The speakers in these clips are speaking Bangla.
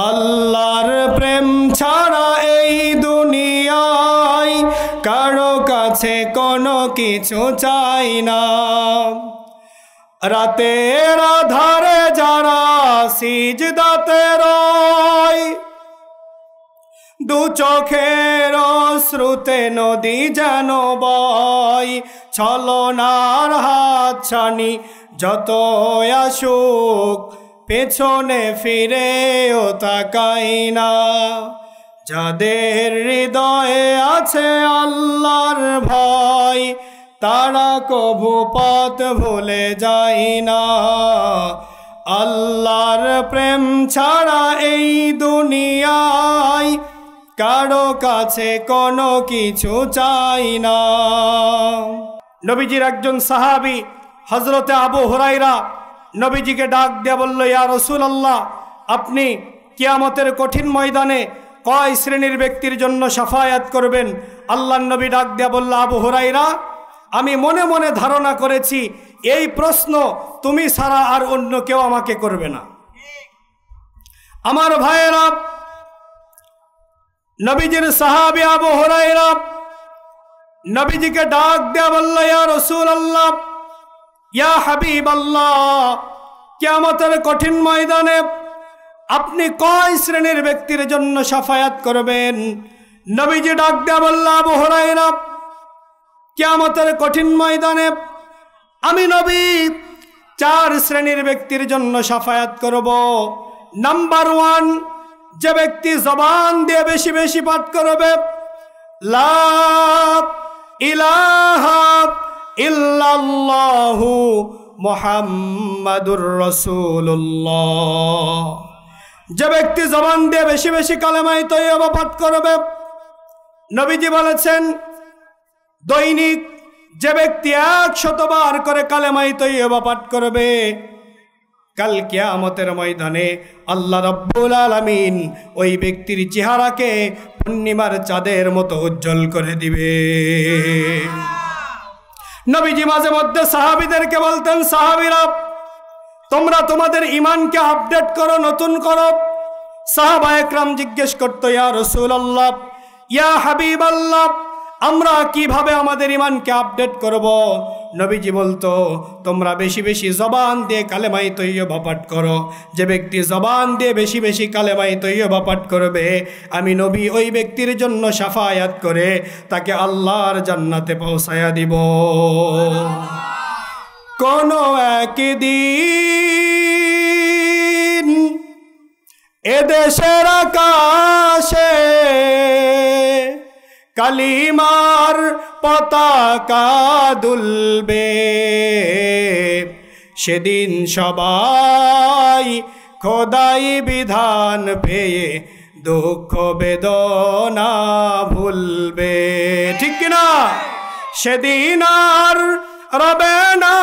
আল্লাহর প্রেম ছাড়া এই দুনিয়ায় কারো কাছে কোনো কিছু চাই না। রাতের আধারে যারা সিজদাতে রয়, দু চোখের অশ্রুতে নদী যেন বয়। ছলনার হাতছানি যত আসুক, পেছনে ফিরেও তাকাই না। যাদের হৃদয়ে আছে আল্লাহর ভয়, তারা কভু পথ ভুলে যায় না। আল্লাহর প্রেম ছাড়া এই দুনিয়ায় কারো কাছে কোনো কিছু চাই না। নবীজির একজন সাহাবী হযরতে আবু হুরায়রা নবীজিকে ডাক দিয়ে বলল, ইয়া রাসূলুল্লাহ, আপনি কিয়ামতের কঠিন ময়দানে কয় শ্রেণীর ব্যক্তির জন্য শাফায়াত করবেন? আল্লাহর নবী ডাক দিয়ে বলল, আবু হুরায়রা, আমি মনে মনে ধারণা করেছি এই প্রশ্ন তুমি ছাড়া আর অন্য কেউ আমাকে করবে না। আমার ভাইয়েরা, নবীজির সাহাবী আবু হুরায়রা নবীজিকে ডাক দিয়ে বলল, ইয়া রাসূলুল্লাহ, ইয়া হাবিবাল্লাহ, কিয়ামতের কঠিন ময়দানে আপনি কয় শ্রেণীর ব্যক্তির জন্য শাফায়াত করবেন? নবীজি ডাক দিয়ে বলল, আবু হুরায়রা, কিয়ামতের কঠিন ময়দানে আমি নবী 4 শ্রেণীর ব্যক্তির জন্য শাফায়াত করব। নাম্বার 1, যে ব্যক্তি জবান দিয়ে বেশি বেশি পাঠ করবে, লা ইলাহা ইল্লাল্লাহু মুহাম্মাদুর রাসূলুল্লাহ। যে ব্যক্তি জবান দিয়ে বেশি বেশি কালেমায়ে তয়্যিবা পাঠ করবে, নবীজি বলেছেন দৈনিক যে ব্যক্তি 100 বার করে কালেমায়ে তয়্যিবা পাঠ করবে, কাল কিয়ামতের ময়দানে আল্লাহ রাব্বুল আলামিন ওই ব্যক্তির চেহারাকে পূর্ণিমার চাঁদের মতো উজ্জ্বল করে দিবে। নবীজি মাঝে মধ্যে সাহাবীদেরকে বলতেন, সাহাবীরা, তোমরা তোমাদের ঈমানকে আপডেট করো, নতুন করো। সাহাবায়ে কেরাম জিজ্ঞেস করতো, ইয়া রাসূলুল্লাহ, ইয়া হাবিবাল্লাহ, আমরা কিভাবে আমাদের ঈমানকে আপডেট করব? নবীজি বলতো, তোমরা বেশি বেশি জবান দিয়ে কালেমায়ে তয়্যিবা পাঠ করো। যে ব্যক্তি জবান দিয়ে বেশি বেশি কালেমায়ে তয়্যিবা পাঠ করবে, আমি নবী ওই ব্যক্তির জন্য শাফায়াত করে তাকে আল্লাহর জান্নাতে পৌঁছায়া দিব। কোনো একদিন এদেশের আকাশে কালিমার পতাকা দুলবে, সেদিন সবাই খোদাই বিধান পেয়ে দুঃখ বেদনা ভুলবে, ঠিক কিনা? সেদিন আর রবে না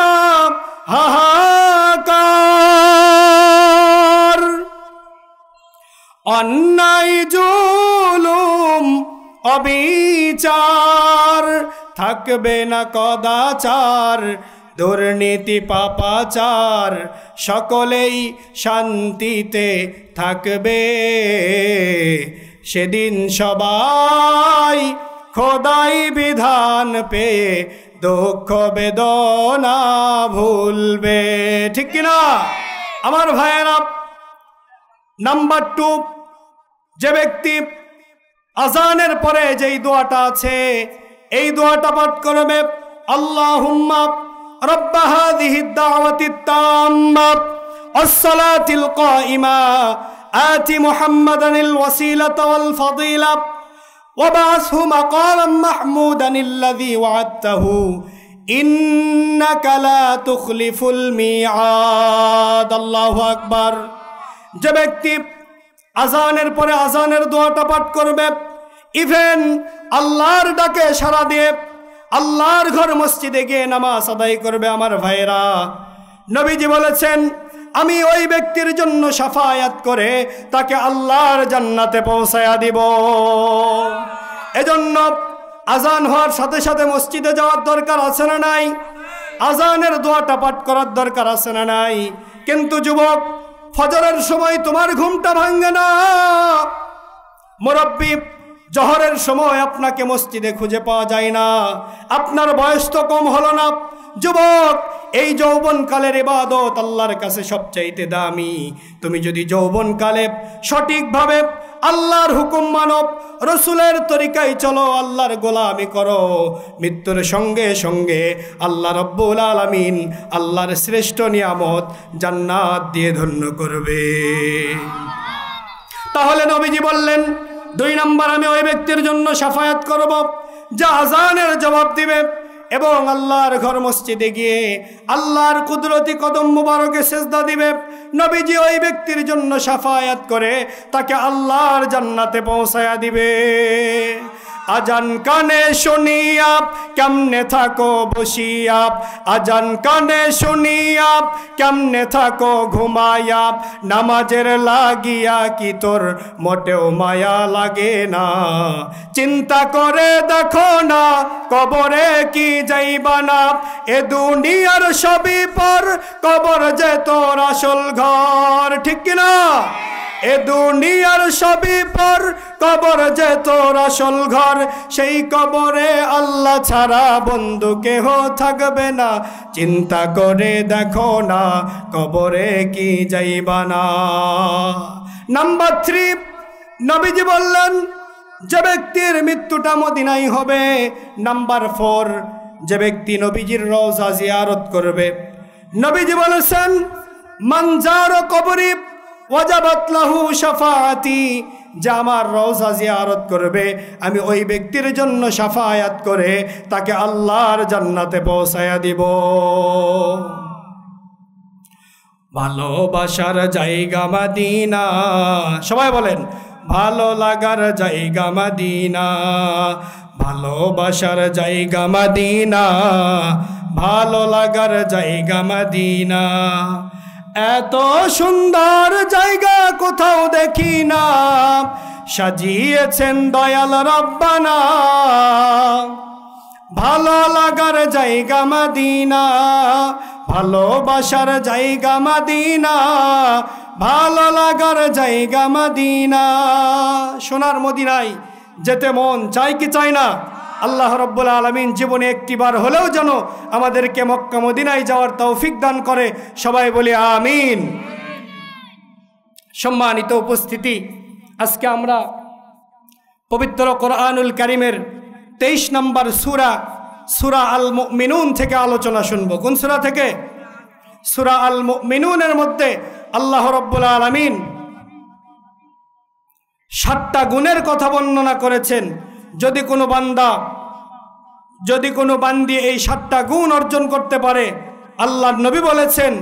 হাহাকার, অন্যায় জুলুম অবিচার, থাকবে না কদাচার, দুর্নীতি পাপাচার, সকলেই শান্তিতে থাকবে। সেদিন সবাই খোদাই বিধান পেয়ে দুঃখ বেদনা ভুলবে, ঠিক কিনা? আমার ভাইয়েরা, নাম্বার 2, যে ব্যক্তি আজানের পরে যেই দোয়াটা আছে এই দোয়াটা পাঠ করবে, আল্লাহুম্মা রাব্ব হাযিহিদ দাওয়াতিত তাম্মা ওয়াস-সালাতিল কাইমা আতি মুহাম্মাদানিল ওয়াসিলাতা ওয়াল ফাদিলা ওয়াবআসহু মাকামান মাহমুদানিল্লাযী ওয়া'আদতাহু ইন্নাকা লা তুখলিফুল মিআদ। আল্লাহু আকবার। যে ব্যক্তি আজানের পরে আজানের দোয়াটা পাঠ করবে, ইভেন আল্লাহর ডাকে সাড়া দিয়ে আল্লাহর ঘর মসজিদে গিয়ে নামাজ আদায় করবে, আমার ভাইয়েরা, নবীজি বলেছেন আমি ওই ব্যক্তির জন্য শাফায়াত করে তাকে আল্লাহর জান্নাতে পৌঁছায়া দিব। এজন্য আজান হওয়ার সাথে সাথে মসজিদে যাওয়ার দরকার আছে না নাই? আজানের দোয়াটা পাঠ করার দরকার আছে না নাই? কিন্তু যুবক, ফজরের সময় তোমার ঘুমটা ভাঙে না, মুরব্বি জোহরের সময় আপনাকে মসজিদে খুঁজে পাওয়া যায় না, আপনার বয়স তো কম হলো না। যুবক, এই যৌবনকালের ইবাদত আল্লাহর কাছে সবচাইতে দামি। তুমি যদি যৌবনকালে সঠিকভাবে আল্লাহর হুকুম মানব, রসুলের তরিকায় চলো, আল্লাহর গোলামি করো, মৃত্যুর সঙ্গে সঙ্গে আল্লাহ রব্বুল আলামিন আল্লাহর শ্রেষ্ঠ নিয়ামত জান্নাত দিয়ে ধন্য করবে। তাহলে নবীজি বললেন, 2 নম্বর, আমি ওই ব্যক্তির জন্য শাফায়াত করব যা আযানের জবাব দিবে এবং আল্লাহর ঘর মসজিদে গিয়ে আল্লাহর কুদরতি কদম মুবারকে সেজদা দিবে। নবীজি ওই ব্যক্তির জন্য শাফায়াত করে তাকে আল্লাহর জান্নাতে পৌঁছায়া দিবে। আজান কানে শুনিয়া কেমনে থাকো বসিয়া, আজান কানে শুনিয়া কেমনে থাকো ঘুমাইয়া, নামাজের লাগিয়া কি তোর মোটেও মায়া লাগে না, চিন্তা করে দেখো না কবরে কি যাইবা না, এ দুনিয়ার সবই পর, কবর যে তোর আসল ঘর। ঠিক কিনা? এ দুনিয়ার সবই পর, কবর যে তোর আসল ঘর, সেই কবরে আল্লাহ ছাড়া বন্ধু কেহ থাকবে না, চিন্তা করে দেখো না কবরে কি যাইবা না। নাম্বার 3, নবীজি বললেন যে ব্যক্তির মৃত্যুটা মদিনায় হবে। নাম্বার 4, যে ব্যক্তি নবীজির রওজা জিয়ারত করবে। নবীজি বলেছেন, মান যারা কবরি ওয়াজাবাত লাহু শাফাআতি, যে আমার রওজা জিয়ারত করবে আমি ওই ব্যক্তির জন্য শাফায়াত করে তাকে আল্লাহর জান্নাতে পৌঁছায়া দিব। ভালোবাসার জায়গা মদিনা, সবাই বলেন, ভালো লাগার জায়গা মদিনা, ভালোবাসার জায়গা মদিনা, ভালো লাগার জায়গা মদিনা, এত সুন্দর জায়গা কোথাও দেখি না, সাজিয়েছেন দয়াল রব্বানা, ভালো লাগার জায়গা মদিনা, ভালোবাসার জায়গা মদিনা, ভালো লাগার জায়গা মদিনা। সোনার মদিনায় যেতে মন চাই কি চাই না? আল্লাহ রব্বুল আলামিন জীবনে একটিবার হলেও যেন আমাদেরকে মক্কা মদিনায় যাওয়ার তৌফিক দান করে। সবাই বলি আমিন। সম্মানিত উপস্থিতি, আজকে আমরা পবিত্র কোরআনুল কারীমের 23 নম্বর সূরা আল মুমিনুন থেকে আলোচনা শুনব। কোন সূরা থেকে? সূরা আল মুমিনুনের মধ্যে আল্লাহ রব্বুল আলামিন 7টা গুণের কথা বর্ণনা করেছেন। যদি কোনো বান্দি এই 7টা গুণ অর্জন করতে পারে, আল্লাহর নবী বলেছেন,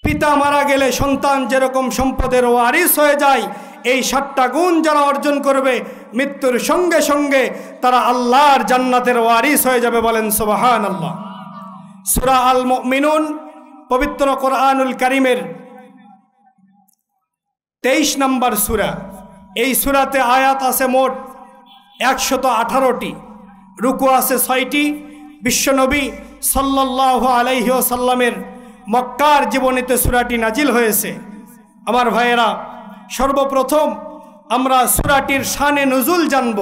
পিতা মারা গেলে সন্তান যেরকম সম্পদের ওয়ারিস হয়ে যায়, এই 7টা গুণ যারা অর্জন করবে মৃত্যুর সঙ্গে সঙ্গে তারা আল্লাহর জান্নাতের ওয়ারিস হয়ে যাবে। বলেন সুবহানাল্লাহ। সূরা আল মুমিনুন পবিত্র কোরআনুল কারীমের 23 নম্বর সূরা। এই সূরাতে আয়াত আছে মোট 118টি, রুকু আছে 6টি। বিশ্বনবী সাল্লাল্লাহু আলাইহি ওয়াসাল্লামের মক্কার জীবনীতে সূরাটি নাজিল হয়েছে। আমার ভাইয়েরা, সর্বপ্রথম আমরা সূরাটির শানে নুজুল জানব।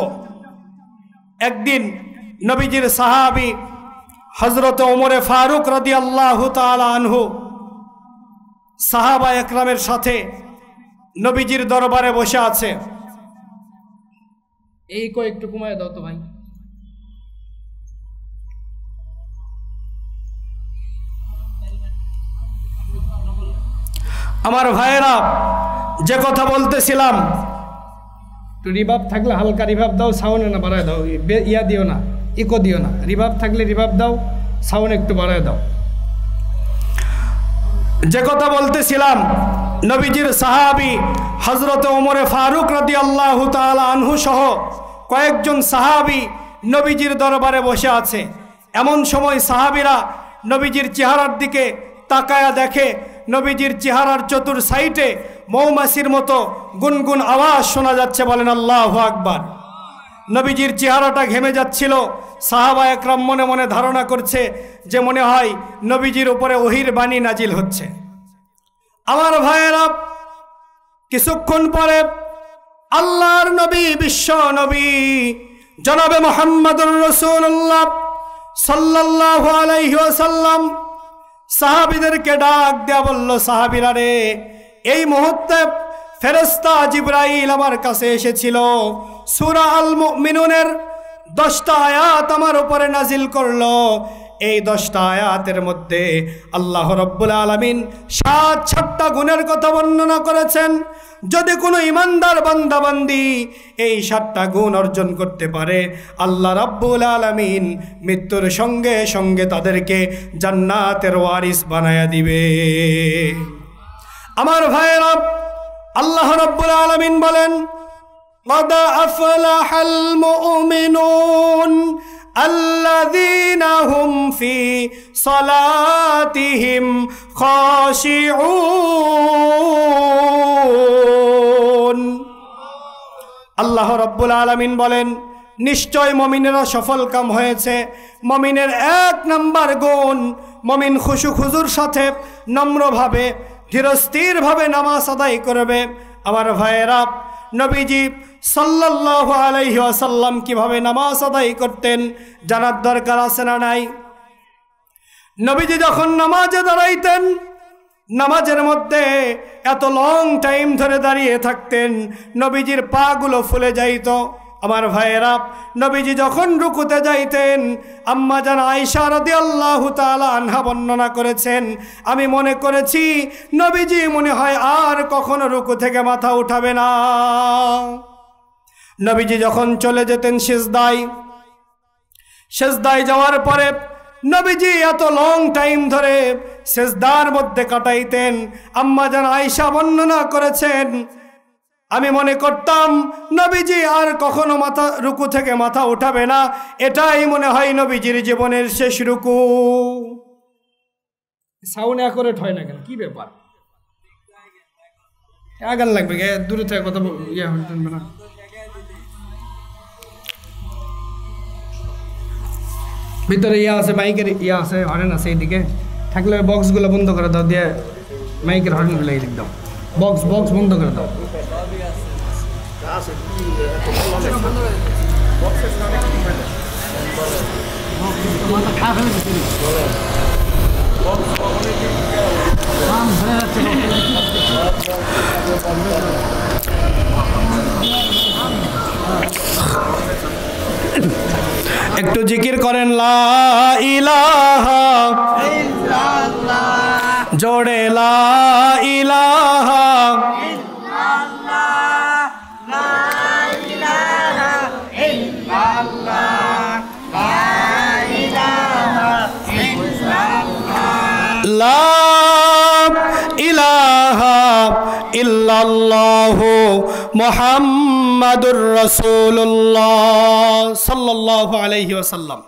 একদিন নবীজির সাহাবী হযরত ওমর ফারুক রাদিয়াল্লাহু তাআলা আনহু সাহাবা একরামের সাথে নবীজির দরবারে বসে আছে। এই একটু কমায় দাও তো ভাই। আমার ভাইয়েরা, যে কথা বলতেছিলাম, একটু রিভাব থাকলে হালকা রিভাব দাও, সাউন্ড না বাড়ায় দাও, ইয়া দিও না, ইকো দিও না। রিভাব থাকলে রিভাব দাও, সাউন্ড একটু বাড়ায় দাও। যে কথা বলতেছিলাম, নবীজির সাহাবী হযরত ওমর ফারুক রাদিয়াল্লাহু তাআলা আনহু সহ কয়েকজন সাহাবী নবীজির দরবারে বসে আছে। এমন সময় সাহাবীরা নবীজির চেহারার দিকে তাকায়া দেখে নবীজির চেহারার চতুর সাইডে মৌমাছির মতো গুনগুন আওয়াজ শোনা যাচ্ছে। বলেন আল্লাহু আকবার। নবীজির চেহারাটা ঘেমে যাচ্ছিল। সাহাবা একরাম মনে মনে ধারণা করছে যে মনে হয় নবীজির উপরে ওহির বাণী নাজিল হচ্ছে। আমার ভাইয়েরা, কিছুক্ষণ পরে আল্লাহর নবী, বিশ্ব নবী জনাবে মুহাম্মদুর রাসূলুল্লাহ সাল্লাল্লাহু আলাইহি ওয়াসাল্লাম সাহাবীদেরকে ডাক দেয়া বলল, সাহাবীরা রে, এই মুহূর্তে ফেরেশতা জিবরাইল আমার কাছে এসেছিল, সূরা আল মুমিনুনের 10টা আয়াত আমার উপরে নাজিল করলো। এই 10টা আয়াতের মধ্যে আল্লাহ রাব্বুল আলামিন 7টা গুণের কথা বর্ণনা করেছেন। যদি কোনো ইমানদার বান্দা বান্দি এই 7টা গুণ অর্জন করতে পারে, আল্লাহ রাব্বুল আলামিন মৃত্যুর সঙ্গে সঙ্গে তাদেরকে জান্নাতের ওয়ারিস বানায়া দিবে। আমার ভাইয়েরা, আল্লাহ রাব্বুল আলামিন বলেন, قد أفلح المؤمنون الذين هم في صلاتهم خاشعون। আল্লাহ রাব্বুল আলামিন বলেন, নিশ্চয় মুমিনেরা সফল কাম হয়েছে। মুমিনের 1 নাম্বার গুণ, মুমিন খুশু খুজুর সাথে নম্রভাবে ধীরস্থিরভাবে নামাজ আদায় করবে। আমার ভাইয়েরা, নবীজি সাল্লাল্লাহু আলাইহি ওয়াসাল্লাম কিভাবে নামাজ আদায় করতেন জানার দরকার আছে না নাই? নবীজি যখন নামাজে দাঁড়াইতেন, নামাজের মধ্যে এত লং টাইম ধরে দাঁড়িয়ে থাকতেন, নবীজির পা গুলো ফুলে যাইত। আমার ভাইয়েরা, নবীজি যখন রুকুতে যাইতেন, আম্মা জান আয়েশা রাদিয়াল্লাহু তাআলা আনহা বর্ণনা করেছেন, আমি মনে করেছি নবীজি মনে হয় আর কখনো রুকু থেকে মাথা উঠাবে না। নবীজি যখন চলে যেতেন সেজদায় যাওয়ার পরে নবীজি এত লং টাইম ধরে সেজদার মধ্যে কাটাইতেন। আম্মা জান আয়েশা বর্ণনা করেছেন, আমি মনে করতাম নবীজি আর কখনো রুকু থেকে মাথা উঠাবে না। এটাই মনে হয় নবীজির জীবনের শেষ রুকু। সাউন্ড অ্যাকুরেট হয় না কেন? কি ব্যাপার? আগান লাগবে, দূরে থেকে কথা শুনবে না। ভিতরে আছে, মাইকের আছে, হরেন আছে, এইদিকে থাকলে বক্সগুলো বন্ধ করে দাও, দিয়ে মাইকের হরেনগুলো এইদিক দাও, বক্স বন্ধ করে দাও। একটু জিকির করেন, লা ইলাহা ইল্লাল্লাহ, জোরে লা ইলাহা ইল্লাল্লাহ, লা ইলাহা ইল্লাল্লাহ, লা ইলাহা ইল্লাল্লাহ, লা ইলাহা ইল্লাল্লাহু মুহাম্মাদুর রাসূলুল্লাহ সাল্লাল্লাহু আলাইহি ওয়াসাল্লাম।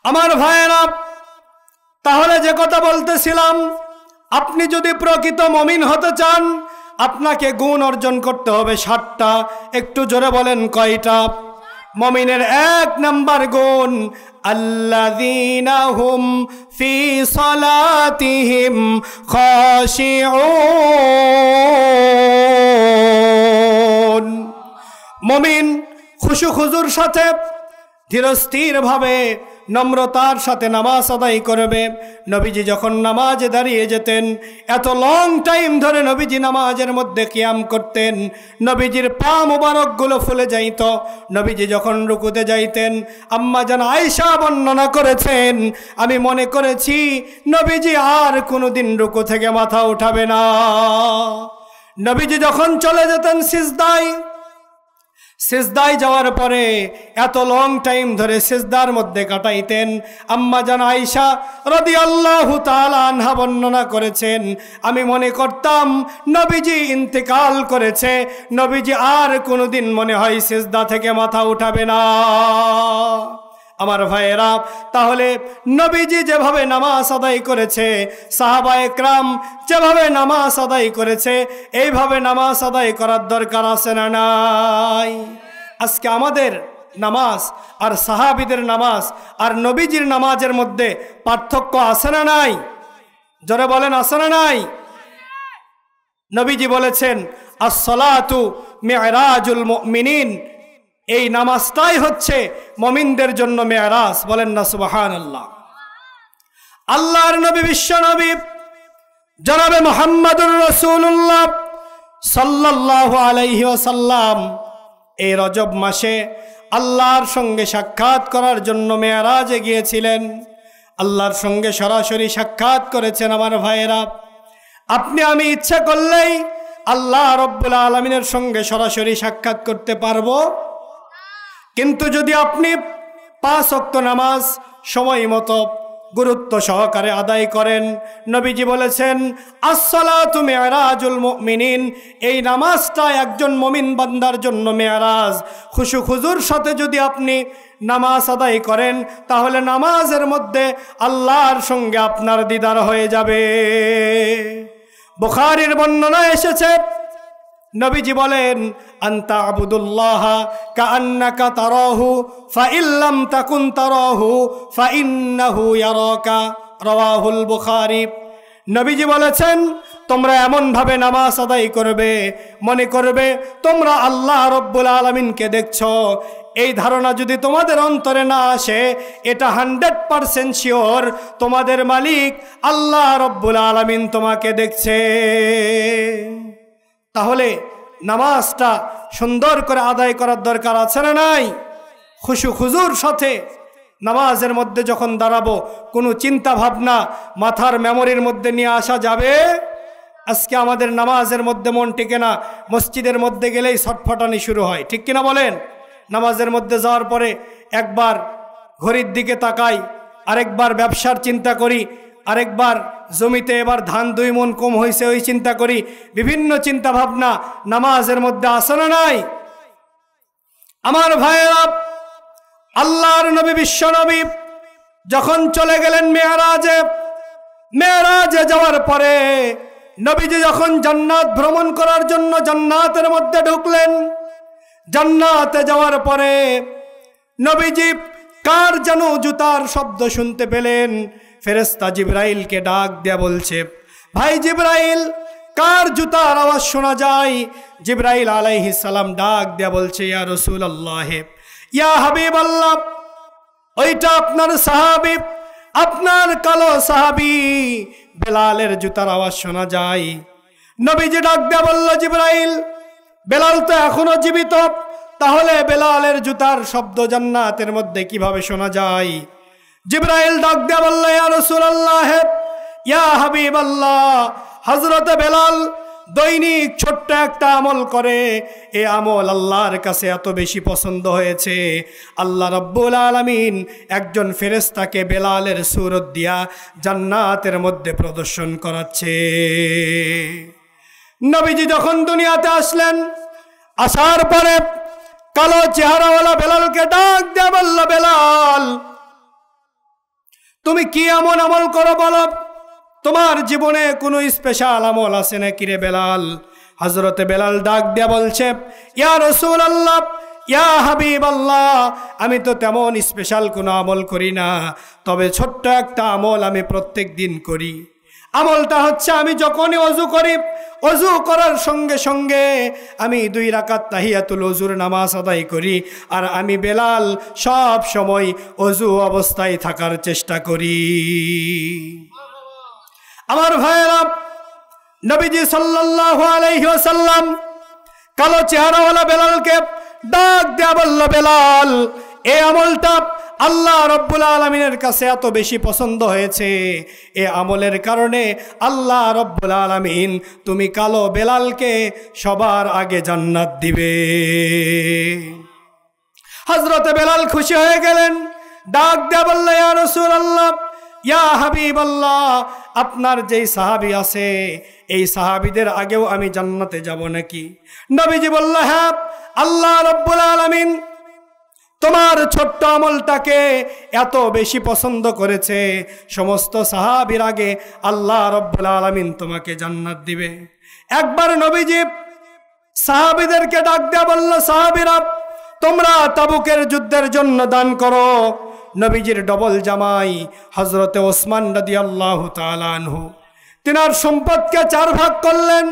আমার ভাইয়েরা, তাহলে যে কথা বলতেছিলাম, আপনি যদি প্রকৃত মুমিন হতে চান, আপনাকে গুণ অর্জন করতে হবে 7টা। একটু জোরে বলেন, কয়টা? মুমিনের 1 নাম্বার গুণ, আল্লাযীনা হুম ফি সালাতিহিম খাশিউন। মুমিন খুশু খুজুর সাথে ধীরস্থির ভাবে নম্রতার সাথে নামাজ আদায় করবে। নবীজি যখন নামাজে দাঁড়িয়ে যেতেন, এত লং টাইম ধরে নবীজি নামাজের মধ্যে কিয়াম করতেন, নবীজির পা মোবারকগুলো ফুলে যাইত। নবীজি যখন রুকুতে যাইতেন, আম্মা জান আয়েশা বর্ণনা করেছেন, আমি মনে করেছি নবীজি আর কোনোদিন রুকু থেকে মাথা উঠাবে না। নবীজি যখন চলে যেতেন সিজদায় যাওয়ার পরে এত লং টাইম ধরে সিজদার মধ্যে কাটাইতেন। আম্মা জান আয়েশা রাদিয়াল্লাহু তাআলা আনহা বর্ণনা করেছেন, আমি মনে করতাম নবীজি ইন্তেকাল করেছে, নবীজি আর কোনোদিন মনে হয় সিজদা থেকে মাথা উঠাবে না। আমার ভাইয়েরা, তাহলে নবীজি যেভাবে নামাজ আদায় করেছে, সাহাবায়ে কেরাম যেভাবে নামাজ আদায় করেছে, এইভাবে নামাজ আদায় করার দরকার আছে না নাই? আজকে আমাদের নামাজ আর সাহাবীদের নামাজ আর নবীজির নামাজের মধ্যে পার্থক্য আছে না নাই? জোরে বলেন, আছে না নাই? নবীজি বলেছেন, আস-সালাতু মি'রাজুল মুমিনিন, এই নামাজটাই হচ্ছে মুমিনদের জন্য মেরাজ। বলেন না সুবহানাল্লাহ। আল্লাহর নবী, বিশ্ব নবী জনাবে মুহাম্মদুর রাসূলুল্লাহ সাল্লাল্লাহু আলাইহি ওয়াসাল্লাম এই রজব মাসে আল্লাহর সঙ্গে সাক্ষাৎ করার জন্য মেরাজে গিয়েছিলেন। আল্লাহর সঙ্গে সরাসরি সাক্ষাৎ করেছেন। আমার ভাইয়েরা, আপনি আমি ইচ্ছা করলেই আল্লাহ রব্বুল আলামিনের সঙ্গে সরাসরি সাক্ষাৎ করতে পারবো, কিন্তু যদি আপনি 5 ওয়াক্ত নামাজ সময় মতো গুরুত্ব সহকারে আদায় করেন, নবীজি বলেছেন আস-সালাতু মি'রাজুল মুমিনিন, এই নামাজটা একজন মুমিন বান্দার জন্য মেরাজ। খুশু খুজুর সাথে যদি আপনি নামাজ আদায় করেন, তাহলে নামাজের মধ্যে আল্লাহর সঙ্গে আপনার দিদার হয়ে যাবে। বুখারীর বর্ণনা এসেছে, নবীজি বলেন আনতা আবুদুল্লাহা কাআন্নাকা তারাহু ফাইল্লাম তাকুন তারাহু ফাইন্নাহু ইয়ারাকা, রাওয়াহুল বুখারী। নবীজি বলেছেন, তোমরা এমনভাবে নামাজ আদায় করবে, মনে করবে তোমরা আল্লাহ রব্বুল আলামিনকে দেখছো। এই ধারণা যদি তোমাদের অন্তরে না আসে, এটা 100% শিওর তোমাদের মালিক আল্লাহ রব্বুল আলামিন তোমাকে দেখছে। তাহলে নামাজটা সুন্দর করে আদায় করার দরকার আছে না নাই? খুশু খুজুর সাথে নামাজের মধ্যে যখন দাঁড়াবো, কোনো চিন্তা ভাবনা মাথার মেমোরির মধ্যে নিয়ে আসা যাবে? আজকে আমাদের নামাজের মধ্যে মন টিকে না, মসজিদের মধ্যে গেলেই ছটফটানি শুরু হয়, ঠিক কিনা বলেন? নামাজের মধ্যে যাওয়ার পরে একবার ঘড়ির দিকে তাকাই, আরেকবার ব্যবসার চিন্তা করি, আরেকবার জমিতে এবার ধান 2 মণ কম হয়েছে ওই চিন্তা করি। বিভিন্ন চিন্তা ভাবনা নামাজের মধ্যে আসে না নাই? আমার ভাইয়েরা, আল্লাহর নবী, বিশ্ব নবী যখন চলে গেলেন মেরাজে, মেরাজে যাওয়ার পরে নবীজি যখন জান্নাত ভ্রমণ করার জন্য জান্নাতের মধ্যে ঢুকলেন, জান্নাতে যাওয়ার পরে নবীজি কার যেন জুতার শব্দ শুনতে পেলেন। ফেরেশতা জিবরাইলকে ডাক দেয়া বলছে, ভাই জিবরাইল, কার জুতার আওয়াজ শোনা যায়? জিবরাইল আলাইহিস সালাম ডাক দেয়া বলছে, ইয়া রাসূলুল্লাহ, ইয়া হাবিবাল্লাহ, ওইটা আপনার সাহাবী, আপনার কালো সাহাবী বেলালের জুতার আওয়াজ শোনা যায়। নবীজি ডাক দেয়া বলল, জিবরাইল, বেলাল তো এখনো জীবিত, তাহলে বেলালের জুতার শব্দ জান্নাতের মধ্যে কিভাবে শোনা যায়? জিবরাইল ডাক দেয়া বলল, ইয়া রাসূলুল্লাহ, ইয়া হাবিবাল্লাহ, হযরত বেলাল দৈনিক ছোট্ট একটা আমল করে, এই আমল আল্লাহর কাছে এত বেশি পছন্দ হয়েছে, আল্লাহ রাব্বুল আলামিন একজন ফেরেশতাকে বেলালের সূরত দিয়া জান্নাতের মধ্যে প্রদর্শন করাচ্ছে। নবীজি যখন দুনিয়াতে আসলেন, আসার পরে কালো চেহারাওয়ালা বেলালকে ডাক দেয়া বলল, বেলাল, তুমি কি এমন আমল করো বলো? তোমার জীবনে কোনো স্পেশাল আমল আছে নাকি রে বেলাল? হযরতে বেলাল ডাক দেয়া বলছে, ইয়া রাসূলুল্লাহ, ইয়া হাবিবাল্লাহ, আমি তো তেমন স্পেশাল কোনো আমল করি না, তবে ছোট্ট একটা আমল আমি প্রত্যেক দিন করি। আমলটা হচ্ছে, আমি যখনই ওযু করি, ওযু করার সঙ্গে সঙ্গে আমি 2 রাকাত তাহিয়াতুল ওযুর নামাজ আদায় করি, আর আমি বেলাল সব সময় ওযু অবস্থায় থাকার চেষ্টা করি। আমার ভাইয়েরা, নবীজি সাল্লাল্লাহু আলাইহি ওয়াসাল্লাম কালো চেহারাওয়ালা বেলালকে ডাক দেয়া বলল, বেলাল, এই আমলটা আল্লাহ রব্বুল আলামিনের কাছে এত বেশি পছন্দ হয়েছে, এই আমলের কারণে আল্লাহ রব্বুল আলামিন তুমি কালো বেলালকে সবার আগে জান্নাত দিবে। হযরতে বেলাল খুশি হয়ে গেলেন, ডাক দেয়া বলল, ইয়া রাসূলুল্লাহ, ইয়া হাবিবাল্লাহ, আপনার যেই সাহাবী আছে, এই সাহাবীদের আগেও আমি জান্নাতে যাব নাকি? নবীজি বলল, হ্যাঁ, আল্লাহ রব্বুল আলামিন তোমার ছোট্ট আমলটাকে এত বেশি পছন্দ করেছে, সমস্ত সাহাবীর আগে আল্লাহ রব্বুল আলামিন তোমাকে জান্নাত দিবে। একবার নবীজি সাহাবীদেরকে ডাক দেয়া বলল, সাহাবীরা, তোমরা তাবুকের যুদ্ধের জন্য দান করো। নবীজির ডবল জামাই হযরতে ওসমান রাদিয়াল্লাহু তাআলা আনহু তিনার সম্পদকে 4 ভাগ করলেন।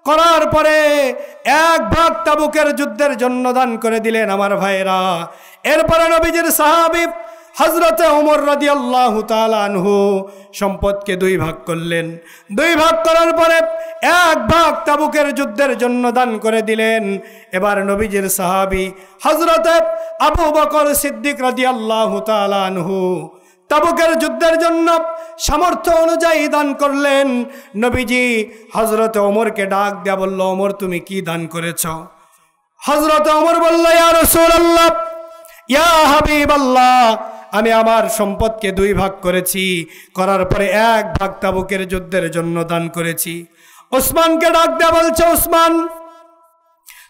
করার পরে 1 ভাগ তাবুকের যুদ্ধের জন্য দান করে দিলেন আমার ভাইরা। এরপরে নবীজির সাহাবী হযরতে ওমর রাদিয়াল্লাহু তাআলা আনহু সম্পদকে 2 ভাগ করলেন। 2 ভাগ করার পরে 1 ভাগ তাবুকের যুদ্ধের জন্য দান করে দিলেন। এবার নবীজির সাহাবী হযরতে আবু বকর সিদ্দিক রাদিয়াল্লাহু তাআলা আনহু তাবুকের যুদ্ধের জন্য সামর্থ্য অনুযায়ী দান করলেন। নবীজি হযরতে ওমরকে ডাক দেয়া বলল, ওমর তুমি কি দান করেছ? হযরতে ওমর বলল, ইয়া রাসূলুল্লাহ, ইয়া হাবিবাল্লাহ, আমি আমার সম্পদকে 2 ভাগ করেছি, করার পরে 1 ভাগ তাবুকের যুদ্ধের জন্য দান করেছি। ওসমানকে ডাক দেয়া বলছে, ওসমান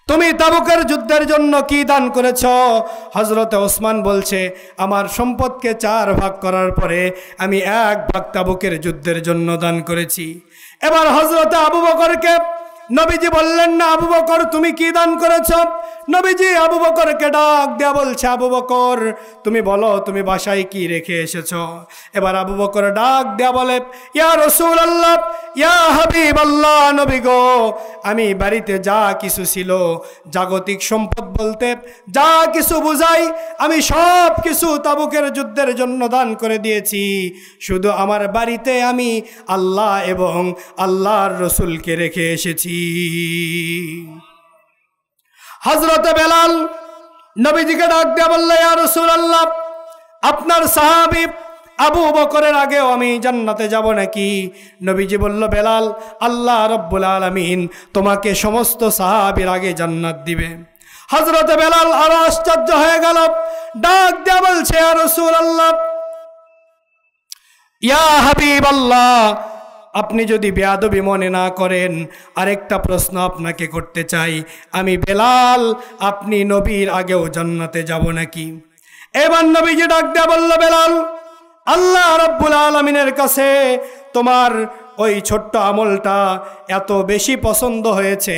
তুমি তাবুকের যুদ্ধের জন্য কি দান করেছ? হযরতে ওসমান বলছে, আমার সম্পদকে 4 ভাগ করার পরে আমি 1 ভাগ তাবুকের যুদ্ধের জন্য দান করেছি। এবার হযরতে আবু বকরকে নবীজি বললেন না, আবু বকর তুমি কি দান করেছ? নবীজি আবু বকরকে ডাক দেয়া বলছে, আবু বকর তুমি বলো তুমি বাসায় কি রেখে এসেছো? এবার আবু বকর ডাক দেয়া বলে, ইয়া রাসূলুল্লাহ, ইয়া হাবিবাল্লাহ, নবী গো, আমি বাড়িতে যা কিছু ছিল, জাগতিক সম্পদ বলতে যা কিছু বুঝাই, আমি সব কিছু তাবুকের যুদ্ধের জন্য দান করে দিয়েছি। শুধু আমার বাড়িতে আমি আল্লাহ এবং আল্লাহর রাসূলকে রেখে এসেছি। হযরতে বেলাল নবীজিকে ডাক দেয়া বলল, ইয়া রাসূলুল্লাহ, আপনার সাহাবী আবু বকরের আগেও আমি জান্নাতে যাব নাকি? নবীজি বলল, বেলাল, আল্লাহ রাব্বুল আলামিন তোমাকে সমস্ত সাহাবীর আগে জান্নাত দিবে। হযরতে বেলাল আরো আশ্চর্য হয়ে গেল, ডাক দেয়া বলছে, ইয়া রাসূলুল্লাহ, ইয়া হাবিবাল্লাহ, আপনি যদি বেয়াদবি মনে না করেন আরেকটা প্রশ্ন আপনাকে করতে চাই, আমি বেলাল আপনি নবীর আগেও জান্নাতে যাব নাকি? এবার নবীজি ডাক দেয়া বলল, বেলাল, আল্লাহ রাব্বুল আলামিনের কাছে তোমার ওই ছোট্ট আমলটা এত বেশি পছন্দ হয়েছে,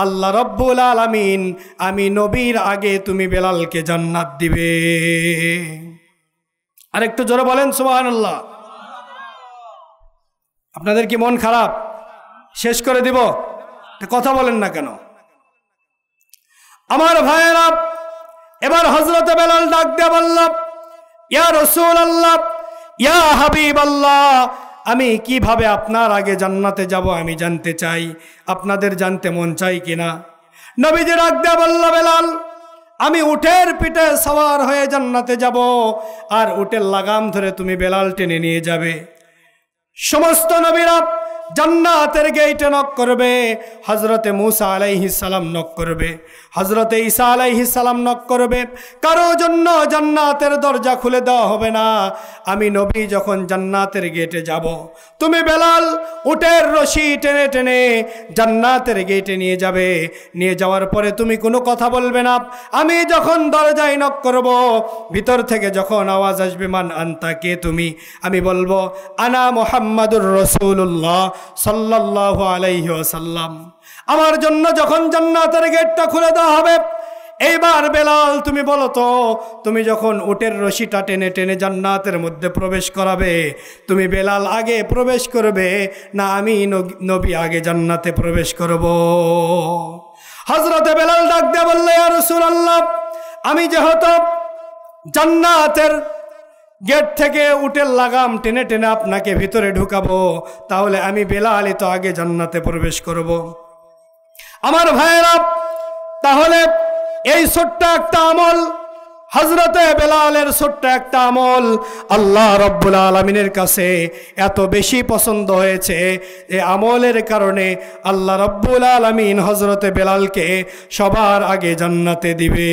আল্লাহ রাব্বুল আলামিন আমি নবীর আগে তুমি বেলালকে জান্নাত দিবে। আরেকটু জোরে বলেন সুবহানাল্লাহ। আপনাদের কি মন খারাপ? শেষ করে দিব? কথা বলেন না কেন? আমার ভাইয়েরা, এবার হযরতে বেলাল ডাক দিয়ে বলল, ইয়া রাসূলুল্লাহ, ইয়া হাবিবাল্লাহ, আমি কিভাবে আপনার আগে জান্নাতে যাব আমি জানতে চাই, আপনাদের জানতে মন চাই কিনা? নবীজি ডাক দিয়ে বলল, বেলাল, আমি উটের পিঠে সওয়ার হয়ে জান্নাতে যাব, আর উটের লাগাম ধরে তুমি বেলাল টেনে নিয়ে যাবে। সমস্ত নবীরা জান্নাতের গেটে নক করবে। হযরতে মূসা আলাইহিস সালাম নক করবে, হযরতে ঈসা আলাইহিস সালাম নক করবে। কারো জন্য জান্নাতের দরজা খুলে দেওয়া হবে না। আমি নবী যখন জান্নাতের গেটে যাব, তুমি বেলাল উটের রশি টেনে টেনে জান্নাতের গেটে নিয়ে যাবে। নিয়ে যাওয়ার পরে তুমি কোনো কথা বলবে না। আমি যখন দরজায় নক করব, ভিতর থেকে যখন আওয়াজ আসবে, মান আনতা, কে তুমি? আমি বলবো, আনা মুহাম্মাদুর রাসূলুল্লাহ সাল্লাল্লাহু আলাইহি ওয়াসাল্লাম। আমার জন্য যখন জান্নাতের গেটটা খুলে দেওয়া হবে, এইবার বেলাল তুমি বলো তো, তুমি যখন উটের রশিটা টেনে টেনে জান্নাতের মধ্যে প্রবেশ করাবে, তুমি বেলাল আগে প্রবেশ করবে না আমি নবী আগে জান্নাতে প্রবেশ করব? হযরতে বেলাল ডাক দিয়ে বলল, ইয়া রাসূলুল্লাহ, আমি যেহেতু জান্নাতের গেট থেকে উটের লাগাম টেনে টেনে আপনাকে ভিতরে ঢুকাবো, তাহলে আমি বেলালই তো আগে জান্নাতে প্রবেশ করব। আমার ভাইয়েরা, তাহলে এই ছোট্ট একটা আমল, হযরতে বেলালের ছোট্ট একটা আমল আল্লাহ রাব্বুল আলামিনের কাছে এত বেশি পছন্দ হয়েছে, এই আমলের কারণে আল্লাহ রাব্বুল আলামিন হযরতে বেলালকে সবার আগে জান্নাতে দিবে।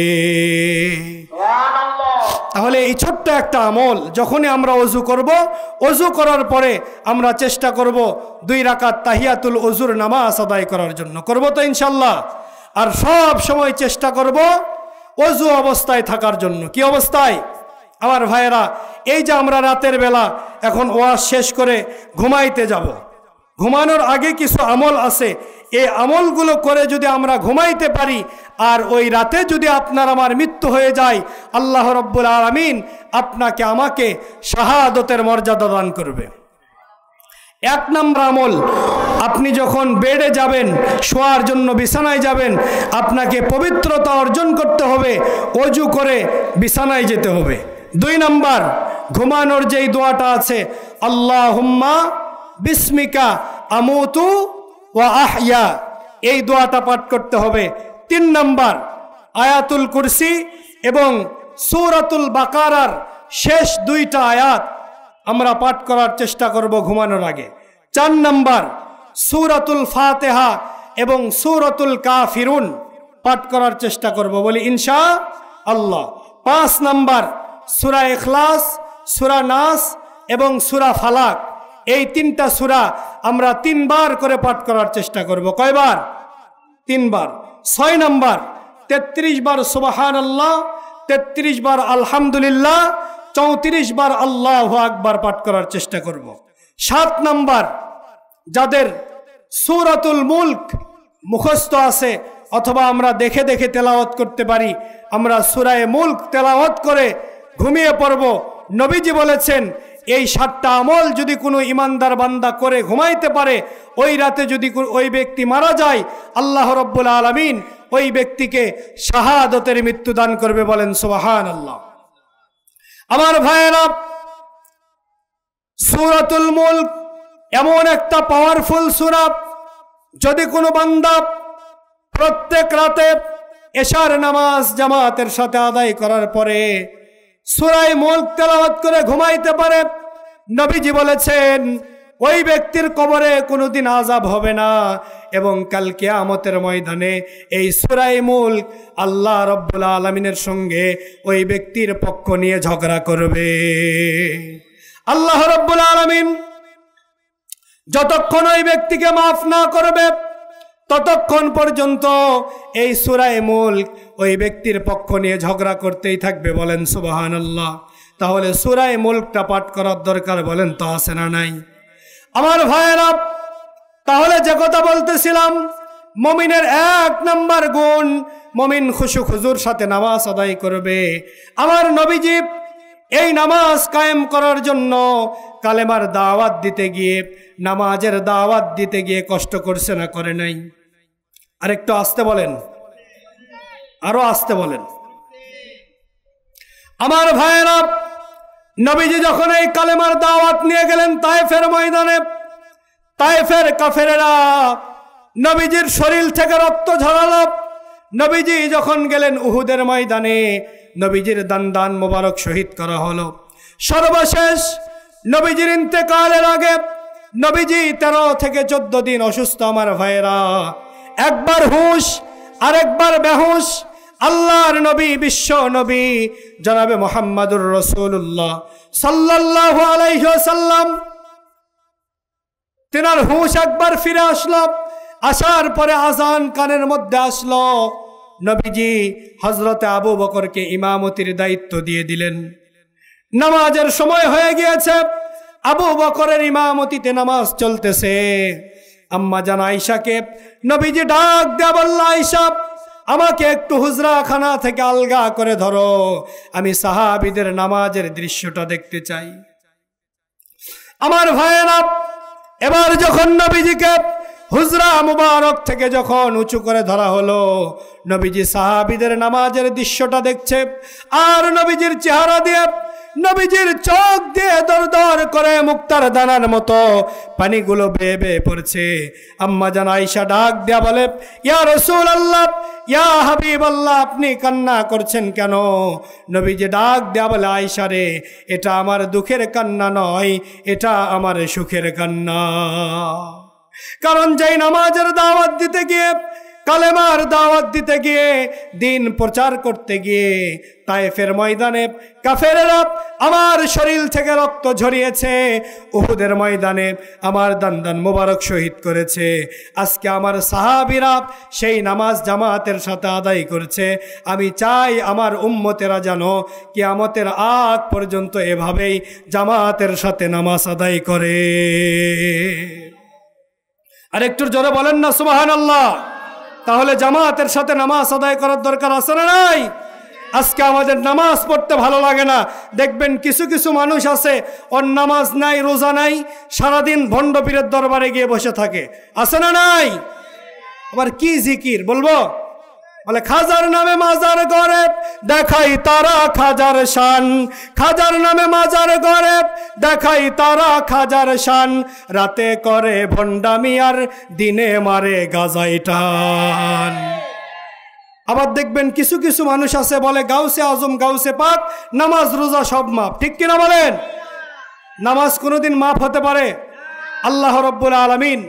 তাহলে এই ছোট্ট একটা আমল, যখনই আমরা ওযু করব, ওযু করার পরে আমরা চেষ্টা করব 2 রাকাত তাহিয়াতুল ওযুর নামাজ আদায় করার জন্য। করব তো ইনশাআল্লাহ? আর সব সময় চেষ্টা করব ওযু অবস্থায় থাকার জন্য। কি অবস্থায়? আমার ভাইয়েরা, এই যে আমরা রাতের বেলা এখন ওয়াজ শেষ করে ঘুমাইতে যাব, ঘুমানোর আগে কিছু আমল আছে, এই আমলগুলো করে যদি আমরা ঘুমাইতে পারি আর ওই রাতে যদি আপনার আমার মৃত্যু হয়ে যায়, আল্লাহ রাব্বুল আলামিন আপনাকে আমাকে শাহাদতের মর্যাদা দান করবে। এক নম্বর আমল, আপনি যখন বেডে যাবেন, শোয়ার জন্য বিছানায় যাবেন, আপনাকে পবিত্রতা অর্জন করতে হবে, ওযু করে বিছানায় যেতে হবে। 2 নম্বর, ঘুমানোর যেই দোয়াটা আছে, আল্লাহুম্মা বিসমিকা আমুতু ওয়া আহইয়া, এই দোয়াটা পাঠ করতে হবে। 3 নম্বর, আয়াতুল কুরসি এবং সূরাতুল বাকারার শেষ 2টা আয়াত আমরা পাঠ করার চেষ্টা করব ঘুমানোর আগে। 4 নম্বর, সূরাতুল ফাতিহা এবং সূরাতুল কাফিরুন পাঠ করার চেষ্টা করব, বলি ইনশাআল্লাহ। 5 নম্বর, সূরা ইখলাস, সূরা নাস এবং সূরা ফালাক, এই 3টা সূরা আমরা 3 বার করে পাঠ করার চেষ্টা করব। কয়বার? 3 বার। 6 নম্বর, 33 বার সুবহানাল্লাহ, 33 বার আলহামদুলিল্লাহ, 34 বার আল্লাহু আকবার পাঠ করার চেষ্টা করব। 7 নম্বর, যাদের সূরাতুল মুলক মুখস্থ আছে অথবা আমরা দেখে দেখে তেলাওয়াত করতে পারি, আমরা সূরা মুলক তেলাওয়াত করে ঘুমিয়ে পড়ব। নবীজি বলেছেন, এই 7টা আমল যদি কোনো ইমানদার বান্দা করে ঘুমাইতে পারে, ওই রাতে যদি ওই ব্যক্তি মারা যায়, আল্লাহ রাব্বুল আলামিন ওই ব্যক্তিকে শাহাদতের মৃত্যু দান করবে, বলেন সুবহানাল্লাহ। আমার ভাইয়েরা, সূরাতুল মুলক এমন একটা পাওয়ারফুল সূরা, যদি কোনো বান্দা প্রত্যেক রাতে এশার নামাজ জামাতের সাথে আদায় করার পরে সূরা মুলক তেলাওয়াত করে ঘুমাইতে পারে, নবীজি বলেছেন ওই ব্যক্তির কবরে কোনোদিন আযাব হবে না এবং কাল কিয়ামতের ময়দানে এই সূরা মুলক আল্লাহ রাব্বুল আলামিনের সঙ্গে ওই ব্যক্তির পক্ষ নিয়ে ঝগড়া করবে। আল্লাহ রাব্বুল আলামিন যতক্ষণ ওই ব্যক্তিকে মাফ না করবে, ততক্ষণ পর্যন্ত এই সূরা মুলক ওই ব্যক্তির পক্ষ নিয়ে ঝগড়া করতেই থাকবে, বলেন সুবহানাল্লাহ। তাহলে সূরা মুলকটা পাঠ করার দরকার, বলেন তো আছে না নাই? আমার ভাইয়েরা, তাহলে যে কথা বলতেছিলাম, মুমিনের 1 নম্বর গুণ, মুমিন খুশু খুজুর সাথে নামাজ আদায় করবে। আমার নবীজি এই নামাজ কায়েম করার জন্য কালেমার দাওয়াত দিতে গিয়ে, নামাজের দাওয়াত দিতে গিয়ে কষ্ট করছে না করে নাই? আরেকটু আস্তে বলেন, আরো আস্তে বলেন। আমার ভাইয়েরা, নবীজি যখন এই কালেমার দাওয়াত নিয়ে গেলেন তায়েফের ময়দানে, তায়েফের কাফেরেরা নবীজির শরীর থেকে রক্ত ঝরালো। নবীজি যখন গেলেন উহুদের ময়দানে, নবীজির দান মোবারক শহীদ করা হলো। সর্বশেষ নবীজির ইন্তেকালের আগে নবীজি 13 থেকে 14 দিন অসুস্থ। আমার ভাইয়েরা, একবার হুঁশ আরেকবার বেহুশ। আল্লাহর নবী, বিশ্ব নবী জনাবে মুহাম্মাদুর রাসূলুল্লাহ সাল্লাল্লাহু আলাইহি ওয়াসাল্লাম, তেনার হুঁশ একবার ফিরে আসলো। আসার পরে আজান কানের মধ্যে আসলো। নবীজি হযরতে আবু বকরকে ইমামতির দায়িত্ব দিয়ে দিলেন। নামাজের সময় হয়ে গিয়েছে, আবু বকরের ইমামতিতে নামাজ চলতেছে। আম্মা জান আয়েশাকে নবীজি ডাক দেয়া বলল, আয়েশা, আমাকে একটু হুজরা খানা থেকে আলগা করে ধরো, আমি সাহাবীদের নামাজের দৃশ্যটা দেখতে চাই। আমার ভাইয়েরা, এবার যখন নবীজিকে হুজরা মুবারক থেকে যখন উঁচু করে ধরা হলো, নবীজি সাহাবীদের নামাজের দৃশ্যটা দেখছে। আর নবীজির চেহারা দিয়ে, নবীজির চোখ দিয়ে দর দর করে মুক্তার দানার মতো পানিগুলো বেয়ে বেয়ে পড়ছে। আম্মা জান আয়েশা ডাক দেয়া বলে, ইয়া রাসূলুল্লাহ, ইয়া হাবিবাল্লাহ, আপনি কান্না করছেন কেন? নবীজি ডাক দেয়া বলে, আয়েশা রে, এটা আমার দুঃখের কান্না নয়, এটা আমার সুখের কান্না। কারণ যেই নামাজের দাওয়াত দিতে গিয়ে, কালেমার দাওয়াত দিতে গিয়ে, দিন প্রচার করতে গিয়ে তায়েফের ময়দানে কাফেরেরা আমার শরীর থেকে রক্ত ঝরিয়েছে, উহুদের ময়দানে আমার দান মোবারক শহীদ করেছে। আজকে আমার সাহাবীরা সেই নামাজ জামাতের সাথে আদায় করছে। আমি চাই আমার উম্মতেরা যেন কিয়ামতের আগ পর্যন্ত এভাবেই জামাতের সাথে নামাজ আদায় করে। আর একটু জোরে বলেন না সুবহানাল্লাহ। তাহলে জামাতের সাথে নামাজ আদায় করার দরকার আছে না নাই? আজকে আমাদের নামাজ পড়তে ভালো লাগে না, দেখবেন কিছু কিছু মানুষ আছে ওর নামাজ নাই, রোজা নাই, সারাদিন ভণ্ড পীরের দরবারে গিয়ে বসে থাকে, আছে না নাই? আবার কি জিকির বলবো, বলে খাজার নামে মাজার গড়ে দেখাই তারা খাজার শান, খাজার নামে মাজার গড়ে দেখাই তারা খাজার শান, রাতে করে ভণ্ডামি আর দিনে মারে গাজাই টান। আবার দেখবেন কিছু কিছু মানুষ আছে বলে গাউসে আজম গাউসে পাক, নামাজ রোজা সব মাপ। ঠিক কিনা বলেন? নামাজ কোনোদিন মাপ হতে পারে? আল্লাহ রাব্বুল আলামিন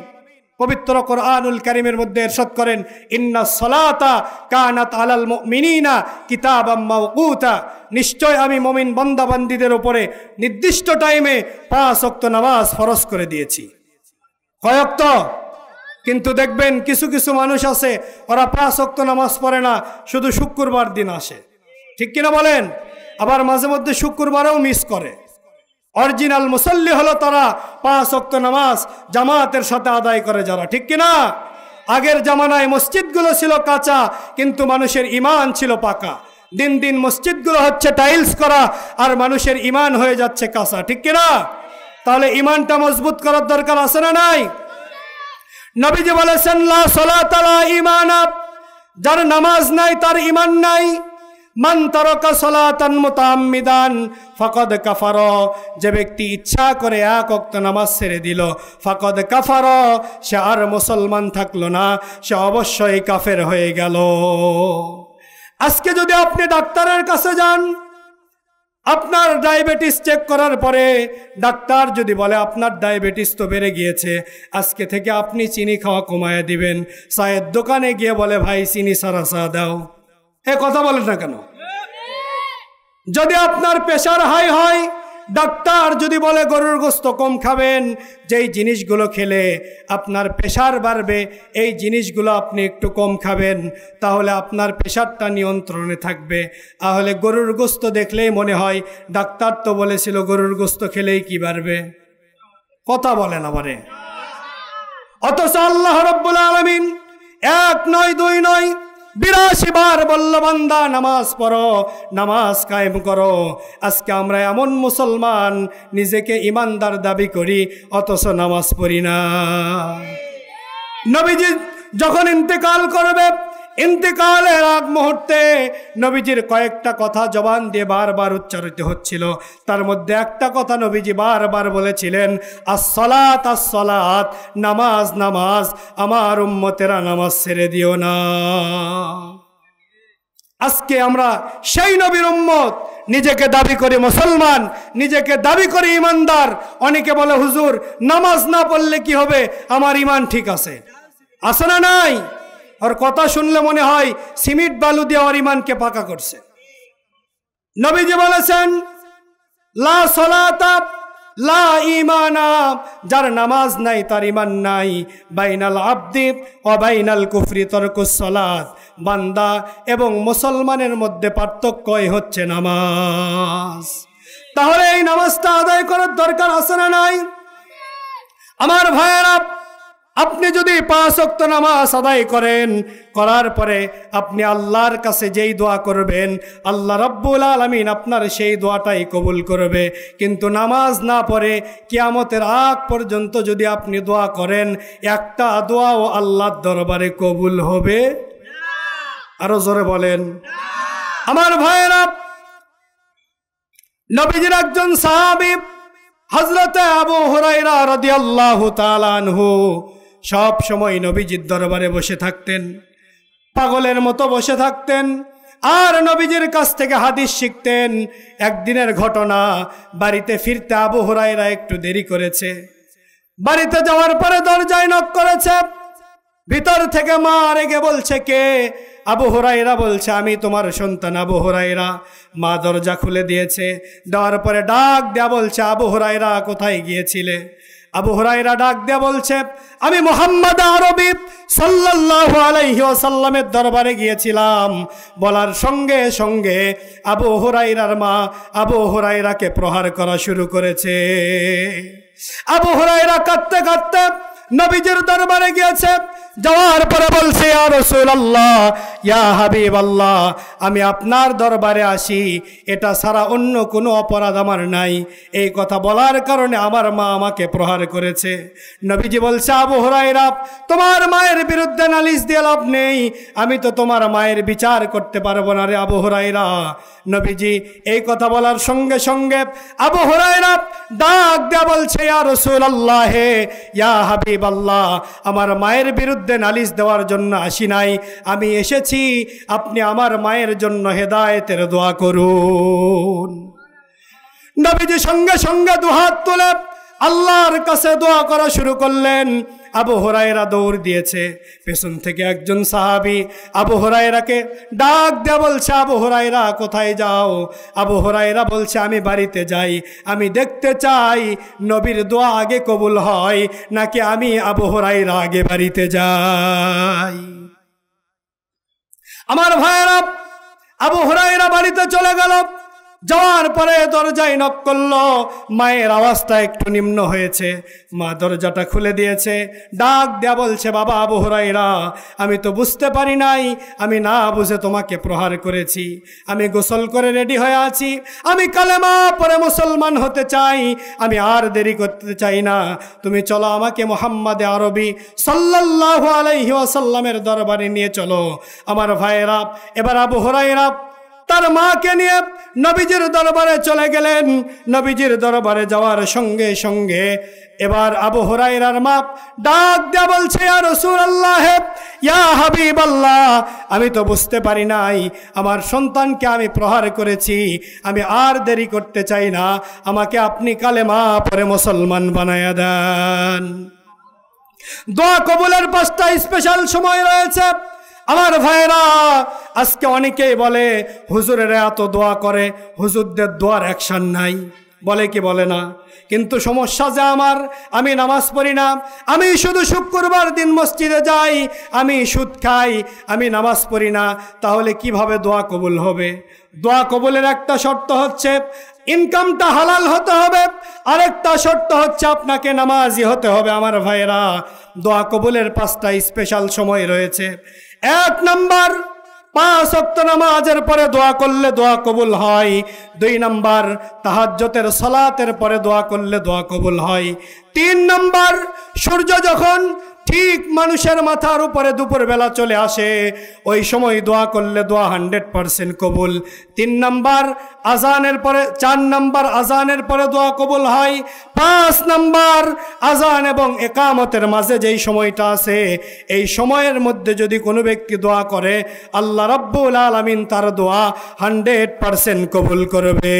পবিত্র কোরআনুল কারীমের মধ্যে ইরশাদ করেন, ইন্নাস সালাতা কানাত আলাল মুমিনিনা কিতাবাম মাওকুতা, নিশ্চয় আমি মুমিন বান্দা বান্দীদের উপরে নির্দিষ্ট টাইমে 5 ওয়াক্ত নামাজ ফরজ করে দিয়েছি। কয় ওয়াক্ত? কিন্তু দেখবেন কিছু কিছু মানুষ আছে ওরা 5 ওয়াক্ত নামাজ পড়ে না, শুধু শুক্রবার দিন আসে। ঠিক কিনা বলেন? আবার মাঝে মধ্যে শুক্রবারেও মিস করে। অরিজিনাল মুসল্লি হলো তারা 5 ওয়াক্ত নামাজ জামাতের সাথে আদায় করে যারা। ঠিক কিনা? আগের জামানায় মসজিদগুলো ছিল কাঁচা, কিন্তু মানুষের ঈমান ছিল পাকা। দিন দিন মসজিদগুলো হচ্ছে টাইলস করা, আর মানুষের ঈমান হয়ে যাচ্ছে কাঁচা। ঠিক কিনা? তাহলে ঈমানটা মজবুত করার দরকার আছে না নাই? নবীজি বলেছেন, লা সালাতা লা ঈমান, যার নামাজ নাই তার ঈমান নাই। মান তারাকা সালাতান মুতাআম্মিদান ফাকাদ কাফারা, যে ব্যক্তি ইচ্ছা করে 1 ওয়াক্ত নামাজ ছেড়ে দিল, ফাকাদ কাফারা, সে আর মুসলমান থাকলো না, সে অবশ্যই কাফের হয়ে গেল। আজকে যদি আপনি ডাক্তারের কাছে যান, আপনার ডায়াবেটিস চেক করার পরে ডাক্তার যদি বলে আপনার ডায়াবেটিস তো বেড়ে গিয়েছে, আজকে থেকে আপনি চিনি খাওয়া কমায় দিবেন, চায়ের দোকানে গিয়ে বলে ভাই চিনি ছাড়া চা দাও, এ কথা বলেন না কেন? যদি আপনার প্রেশার হাই হয়, ডাক্তার যদি বলে গরুর গোশত কম খাবেন, যেই জিনিসগুলো খেলে আপনার প্রেশার বাড়বে এই জিনিসগুলো আপনি একটু কম খাবেন, তাহলে আপনার প্রেশারটা নিয়ন্ত্রণে থাকবে। তাহলে গরুর গোশত দেখলেই মনে হয় ডাক্তার তো বলেছিল গরুর গোশত খেলেই কি বাড়বে, কথা বলেন আমারে। অথচ আল্লাহ রাব্বুল আলামিন 1 নয় 2 নয় 82 বার বলল, বান্দা নামাজ পড়ো, নামাজ কায়েম করো। আজকে আমরা এমন মুসলমান নিজেকে ইমানদার দাবি করি, অথচ নামাজ পড়ি না। নবীজি যখন ইন্তেকাল করবে, ইন্তেকালের আগ মুহূর্তে নবীজির কয়েকটা কথা জবান দিয়ে বারবার উচ্চারিত হচ্ছিল। তার মধ্যে একটা কথা নবীজি বারবার বলেছিলেন, আসসালাত আসসালাত, নামাজ নামাজ, আমার উম্মতেরা নামাজ ছেড়ে দিও না। আজকে আমরা সেই নবীর উম্মত, নিজেকে দাবি করি মুসলমান, নিজেকে দাবি করি ইমানদার। অনেকে বলে হুজুর নামাজ না পড়লে কি হবে, আমার ইমান ঠিক আছে। আছে না নাই? আর কথা শুনলে মনে হয় সিমেন্ট বালু দিয়ে আমার ইমানকে পাকা করছে। নবীজি বলেছেন, লা সালাতা লা ঈমানা, যার নামাজ নাই তার ঈমান নাই। বাইনাল আবদি ওয়া বাইনাল কুফরি তারকুস সালাত, বান্দা এবং মুসলমানের মধ্যে পার্থক্যই হচ্ছে নামাজ। তাহলে এই নামাজটা আদায় করার দরকার আছে না নাই? আমার ভাইয়েরা, আপনি যদি 5 ওয়াক্ত নামাজ আদায় করেন, করার পরে আপনি আল্লাহর কাছে যেই দোয়া করবেন, আল্লাহ রাব্বুল আলামিন আপনার সেই দোয়াটাই কবুল করবে। কিন্তু নামাজ না পড়ে কিয়ামতের আগ পর্যন্ত যদি আপনি দোয়া করেন, একটা দোয়াও আল্লাহর দরবারে কবুল হবে? আরো জোরে বলেন। আমার ভাইয়েরা, নবীজির একজন সাহাবী হযরত আবু হুরায়রা রাদিয়াল্লাহু তাআলা আনহু সব সময় নবীজির দরবারে বসে থাকতেন, পাগলের মতো বসে থাকতেন, আর নবীজির কাছ থেকে হাদিস শিখতেন। একদিনের ঘটনা, বাড়িতে ফিরতে আবু হুরায়রা একটু দেরি করেছে। বাড়িতে যাওয়ার পরে দরজায় নক করেছে, ভিতর থেকে মা রেগে বলছে, কে? আবু হুরায়রা বলছে, আমি তোমার সন্তান আবু হুরায়রা। মা দরজা খুলে দিয়েছে, দেওয়ার পরে ডাক দেয়া বলছে, আবু হুরায়রা কোথায় গিয়েছিলে? আবু হুরায়রা ডাক দেয়া বলছে, আমি মুহাম্মদ আরবি সাল্লাল্লাহু আলাইহি ওয়াসাল্লামের দরবারে গিয়েছিলাম। বলার সঙ্গে সঙ্গে আবু হুরায়রার মা আবু হুরায়রাকে প্রহার করা শুরু করেছে। আবু হুরায়রা কাঁদতে কাঁদতে নবীজির দরবারে গিয়েছে, যাওয়ার পরে বলছে, ইয়া রাসূলুল্লাহ, ইয়া হাবিবাল্লাহ, আমি আপনার দরবারে আসি, এটা ছাড়া অন্য কোনো অপরাধ আমার নাই। এই কথা বলার কারণে আমার মা আমাকে প্রহার করেছে। নবীজি বলছে, আবু হুরায়রা, তোমার মায়ের বিরুদ্ধে নালিশ দিয়ে লাভ নেই, আমি তো তোমার মায়ের বিচার করতে পারবো না রে আবু হুরায়রা। নবীজি এই কথা বলার সঙ্গে সঙ্গে আবু হুরায়রা ডাক দিয়ে বলছে, ইয়া রাসূলুল্লাহ, হে ইয়া হাবিবাল্লাহ, আমার মায়ের বিরুদ্ধে নালিশ দেওয়ার জন্য আসি নাই, আমি এসেছি আপনি আমার মায়ের জন্য হেদায়েতের দোয়া করুন। নবীজি সঙ্গে সঙ্গে দুহাত তুলে আল্লাহর কাছে দোয়া করা শুরু করলেন। আবু হুরায়রা দৌড় দিয়েছে, পেছন থেকে একজন সাহাবী আবু হুরায়রাকে ডাক দিয়ে বলছে, আবু হুরায়রা কোথায় যাও? আবু হুরায়রা বলছে, আমি বাড়িতে যাই, আমি দেখতে চাই নবীর দোয়া আগে কবুল হয় নাকি আমি আবু হুরায়রা আগে বাড়িতে যাই। আমার ভাইয়েরা, আবু হুরায়রা বাড়িতে চলে গেল। যাওয়ার পরে দরজায় নক করলো, মায়ের আওয়াজটা একটু নিম্ন হয়েছে, মা দরজাটা খুলে দিয়েছে, ডাক দেয়া বলছে, বাবা আবু হুরায়রা, আমি তো বুঝতে পারি নাই, আমি না বুঝে তোমাকে প্রহার করেছি, আমি গোসল করে রেডি হয়ে আছি, আমি কালেমা পরে মুসলমান হতে চাই, আমি আর দেরি করতে চাই না, তুমি চলো আমাকে মুহাম্মাদে আরবি সাল্লাল্লাহু আলাইহি ওয়াসাল্লামের দরবারে নিয়ে চলো। আমার ভাইয়েরা, এবার আবু হুরায়রা তার মাকে নিয়ে নবীজির দরবারে চলে গেলেন। নবীজির দরবারে যাওয়ার সঙ্গে সঙ্গে এবার আবু হুরায়রার মা ডাক দিয়ে বলছে, ইয়া রাসূলুল্লাহ, ইয়া হাবিবাল্লাহ, আমি তো বুঝতে পারি নাই, আমার সন্তানকে আমি প্রহার করেছি, আমি আর দেরি করতে চাই না, আমাকে আপনি কালেমা পড়ে মুসলমান বানায়া দেন। দোয়া কবুলের 5টা স্পেশাল সময় রয়েছে। আমার ভাইরা, আজকে অনেকেই বলে হুজুরেরা এত দোয়া করে, হুজুরদের দোয়ার অ্যাকশন নাই, বলে কি বলে না? কিন্তু সমস্যা যে আমার, আমি নামাজ পড়ি না, আমি শুধু শুক্রবার দিন মসজিদে যাই, আমি সুদ খাই, আমি নামাজ পড়ি না, তাহলে কিভাবে দোয়া কবুল হবে? দোয়া কবুলের একটা শর্ত হচ্ছে ইনকামটা হালাল হতে হবে, আরেকটা শর্ত হচ্ছে আপনাকে নামাজি হতে হবে। আমার ভাইয়েরা, দোয়া কবুলের 5টা স্পেশাল সময় রয়েছে। 1 নাম্বার, 5 ওয়াক্ত নামাজের পরে দোয়া করলে দোয়া কবুল হয়। 2 নাম্বার, তাহাজ্জুদের সালাতের পরে দোয়া করলে দোয়া কবুল হয়। 3 নাম্বার, সূর্য যখন ঠিক মানুষের মাথার উপরে দুপুরবেলা চলে আসে, ওই সময় দোয়া করলে দোয়া 100% কবুল। 3 নাম্বার, আজানের পরে, 4 নাম্বার, আজানের পরে দোয়া কবুল হয়। 5 নাম্বার, আজান এবং একামতের মাঝে যেই সময়টা আছে, এই সময়ের মধ্যে যদি কোনো ব্যক্তি দোয়া করে, আল্লাহ রাব্বুল আলামিন তার দোয়া 100% কবুল করবে।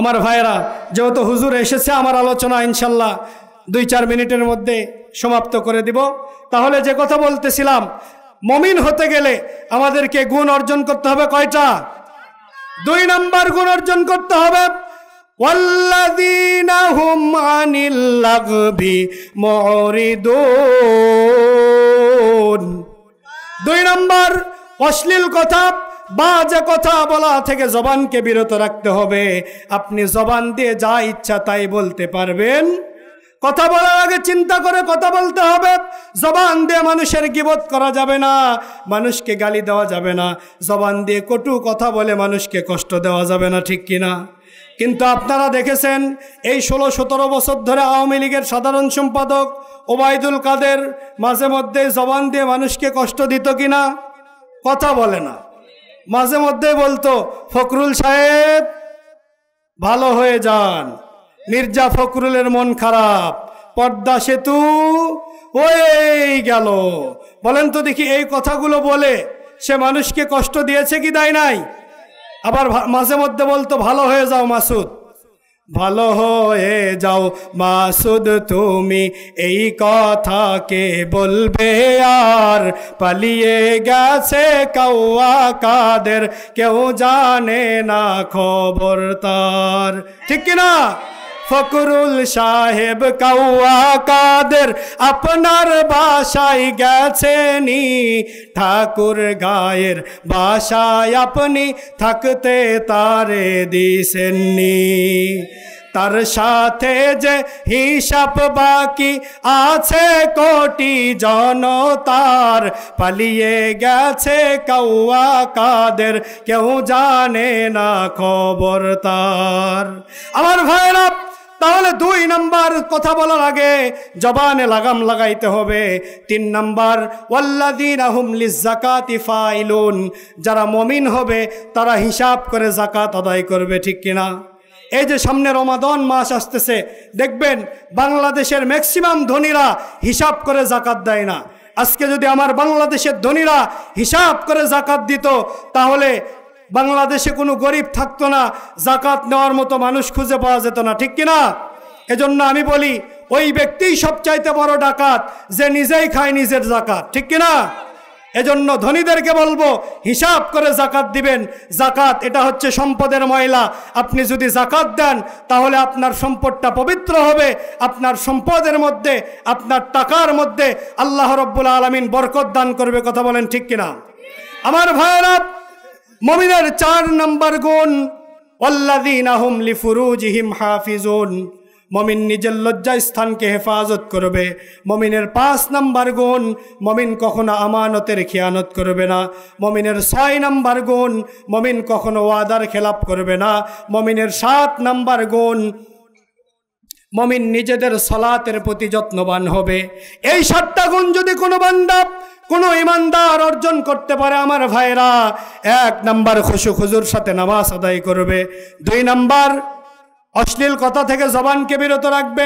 আমার ভাইয়েরা, যেহেতু হুজুর এসেছে, আমার আলোচনা ইনশাল্লাহ 2-4 মিনিটের মধ্যে সমাপ্ত করে দিব। তাহলে যে কথা বলতেছিলাম, মুমিন হতে গেলে আমাদেরকে গুণ অর্জন করতে হবে কয়টা? 2 নাম্বার গুণ অর্জন করতে হবে, ওয়াল্লাযীনা হুম আনিল লাগবি মুরিদুন। 2 নাম্বার, অশ্লীল কথা, বাজে কথা বলা থেকে জবানকে বিরত রাখতে হবে। আপনি জবান দিয়ে যা ইচ্ছা তাই বলতে পারবেন, কথা বলার আগে চিন্তা করে কথা বলতে হবে। জবান দিয়ে মানুষের গীবত করা যাবে না, মানুষকে গালি দেওয়া যাবে না, জবান দিয়ে কটু কথা বলে মানুষকে কষ্ট দেওয়া যাবে না, ঠিক কিনা? কিন্তু আপনারা দেখেছেন এই 16-17 বছর ধরে আওয়ামী লীগের সাধারণ সম্পাদক ওবায়দুল কাদের মাঝে মধ্যে জবান দিয়ে মানুষকে কষ্ট দিত কিনা? কথা বলে না, মাঝে মধ্যে বলতো, ফখরুল সাহেব ভালো হয়ে যান, মির্জা ফখরুলের মন খারাপ, পদ্মা সেতু হয়ে গেল। বলেন তো দেখি, এই কথাগুলো বলে সে মানুষকে কষ্ট দিয়েছে কি দেয় নাই? আবার মাঝে মধ্যে বলতো, ভালো হয়ে যাও মাসুদ, ভালো হয়ে যাও মাসুদ, তুমি এই কথা কে বলবে আর, পালিয়ে গেছে কাউয়া কাদের, কেউ জানে না খবর তার, ঠিক কিনা? ফকরুল সাহেব কাউয়া কাদের আপনার বাসায় গেছেনি, ঠাকুর গায়ের বাসায় আপনি থাকতে তারে দিছেননি। তার সাথে যে হিসাব বাকি আছে কোটি জনতার, পালিয়ে গেছে কাউয়া কাদের কেউ জানে না খবর তার। আমার ভাইরা, তাহলে 2 নাম্বার কথা বলার আগে জবানে লাগাম লাগাইতে হবে। 3 নাম্বার ওয়াল্লাযীনা হুম লিয-যাকাতি ফাইলুন, যারা মুমিন হবে তারা হিসাব করে যাকাত আদায় করবে, ঠিক কিনা? এই যে সামনে রমাদান মাস আসতেছে, দেখবেন বাংলাদেশের ম্যাক্সিমাম ধনীরা হিসাব করে যাকাত দেয় না। আজকে যদি আমার বাংলাদেশের ধনীরা হিসাব করে যাকাত দিত, তাহলে বাংলাদেশে কোনো গরিব থাকতো না, যাকাত নেওয়ার মতো মানুষ খুঁজে পাওয়া যেত না, ঠিক কিনা? এজন্য আমি বলি, ওই ব্যক্তিই সবচাইতে বড় ডাকাত যে নিজেই খায় নিজের যাকাত, ঠিক কিনা? এজন্য ধনীদেরকে বলবো হিসাব করে যাকাত দিবেন। যাকাত এটা হচ্ছে সম্পদের ময়লা। আপনি যদি যাকাত দেন তাহলে আপনার সম্পদটা পবিত্র হবে, আপনার সম্পদের মধ্যে, আপনার টাকার মধ্যে আল্লাহ রাব্বুল আলামিন বরকত দান করবে। কথা বলেন ঠিক কিনা? আমার ভাইরা, মুমিনের 4 নাম্বার গুণ ওয়াল্লাযীনা হুম লিফুরুজিহিম হাফিজুন, মুমিন নিজের লজ্জা স্থানকে হেফাজত করবে। মুমিনের 5 নাম্বার গুণ, মুমিন কখনো আমানতের খেয়ানত করবে না। মুমিনের 6 নাম্বার গুণ, মুমিন কখনো ওয়াদার খেলাপ করবে না। মুমিনের 7 নাম্বার গুণ, মুমিন নিজেদের সালাতের প্রতি যত্নবান হবে। এই 7টা গুণ যদি কোনো বান্দা, কোনো ইমানদার অর্জন করতে পারে, আমার ভাইরা, 1 নাম্বার খুশু খুজুর সাথে নামাজ আদায় করবে। 2 নাম্বার অশ্লীল কথা থেকে জবানকে বিরত রাখবে।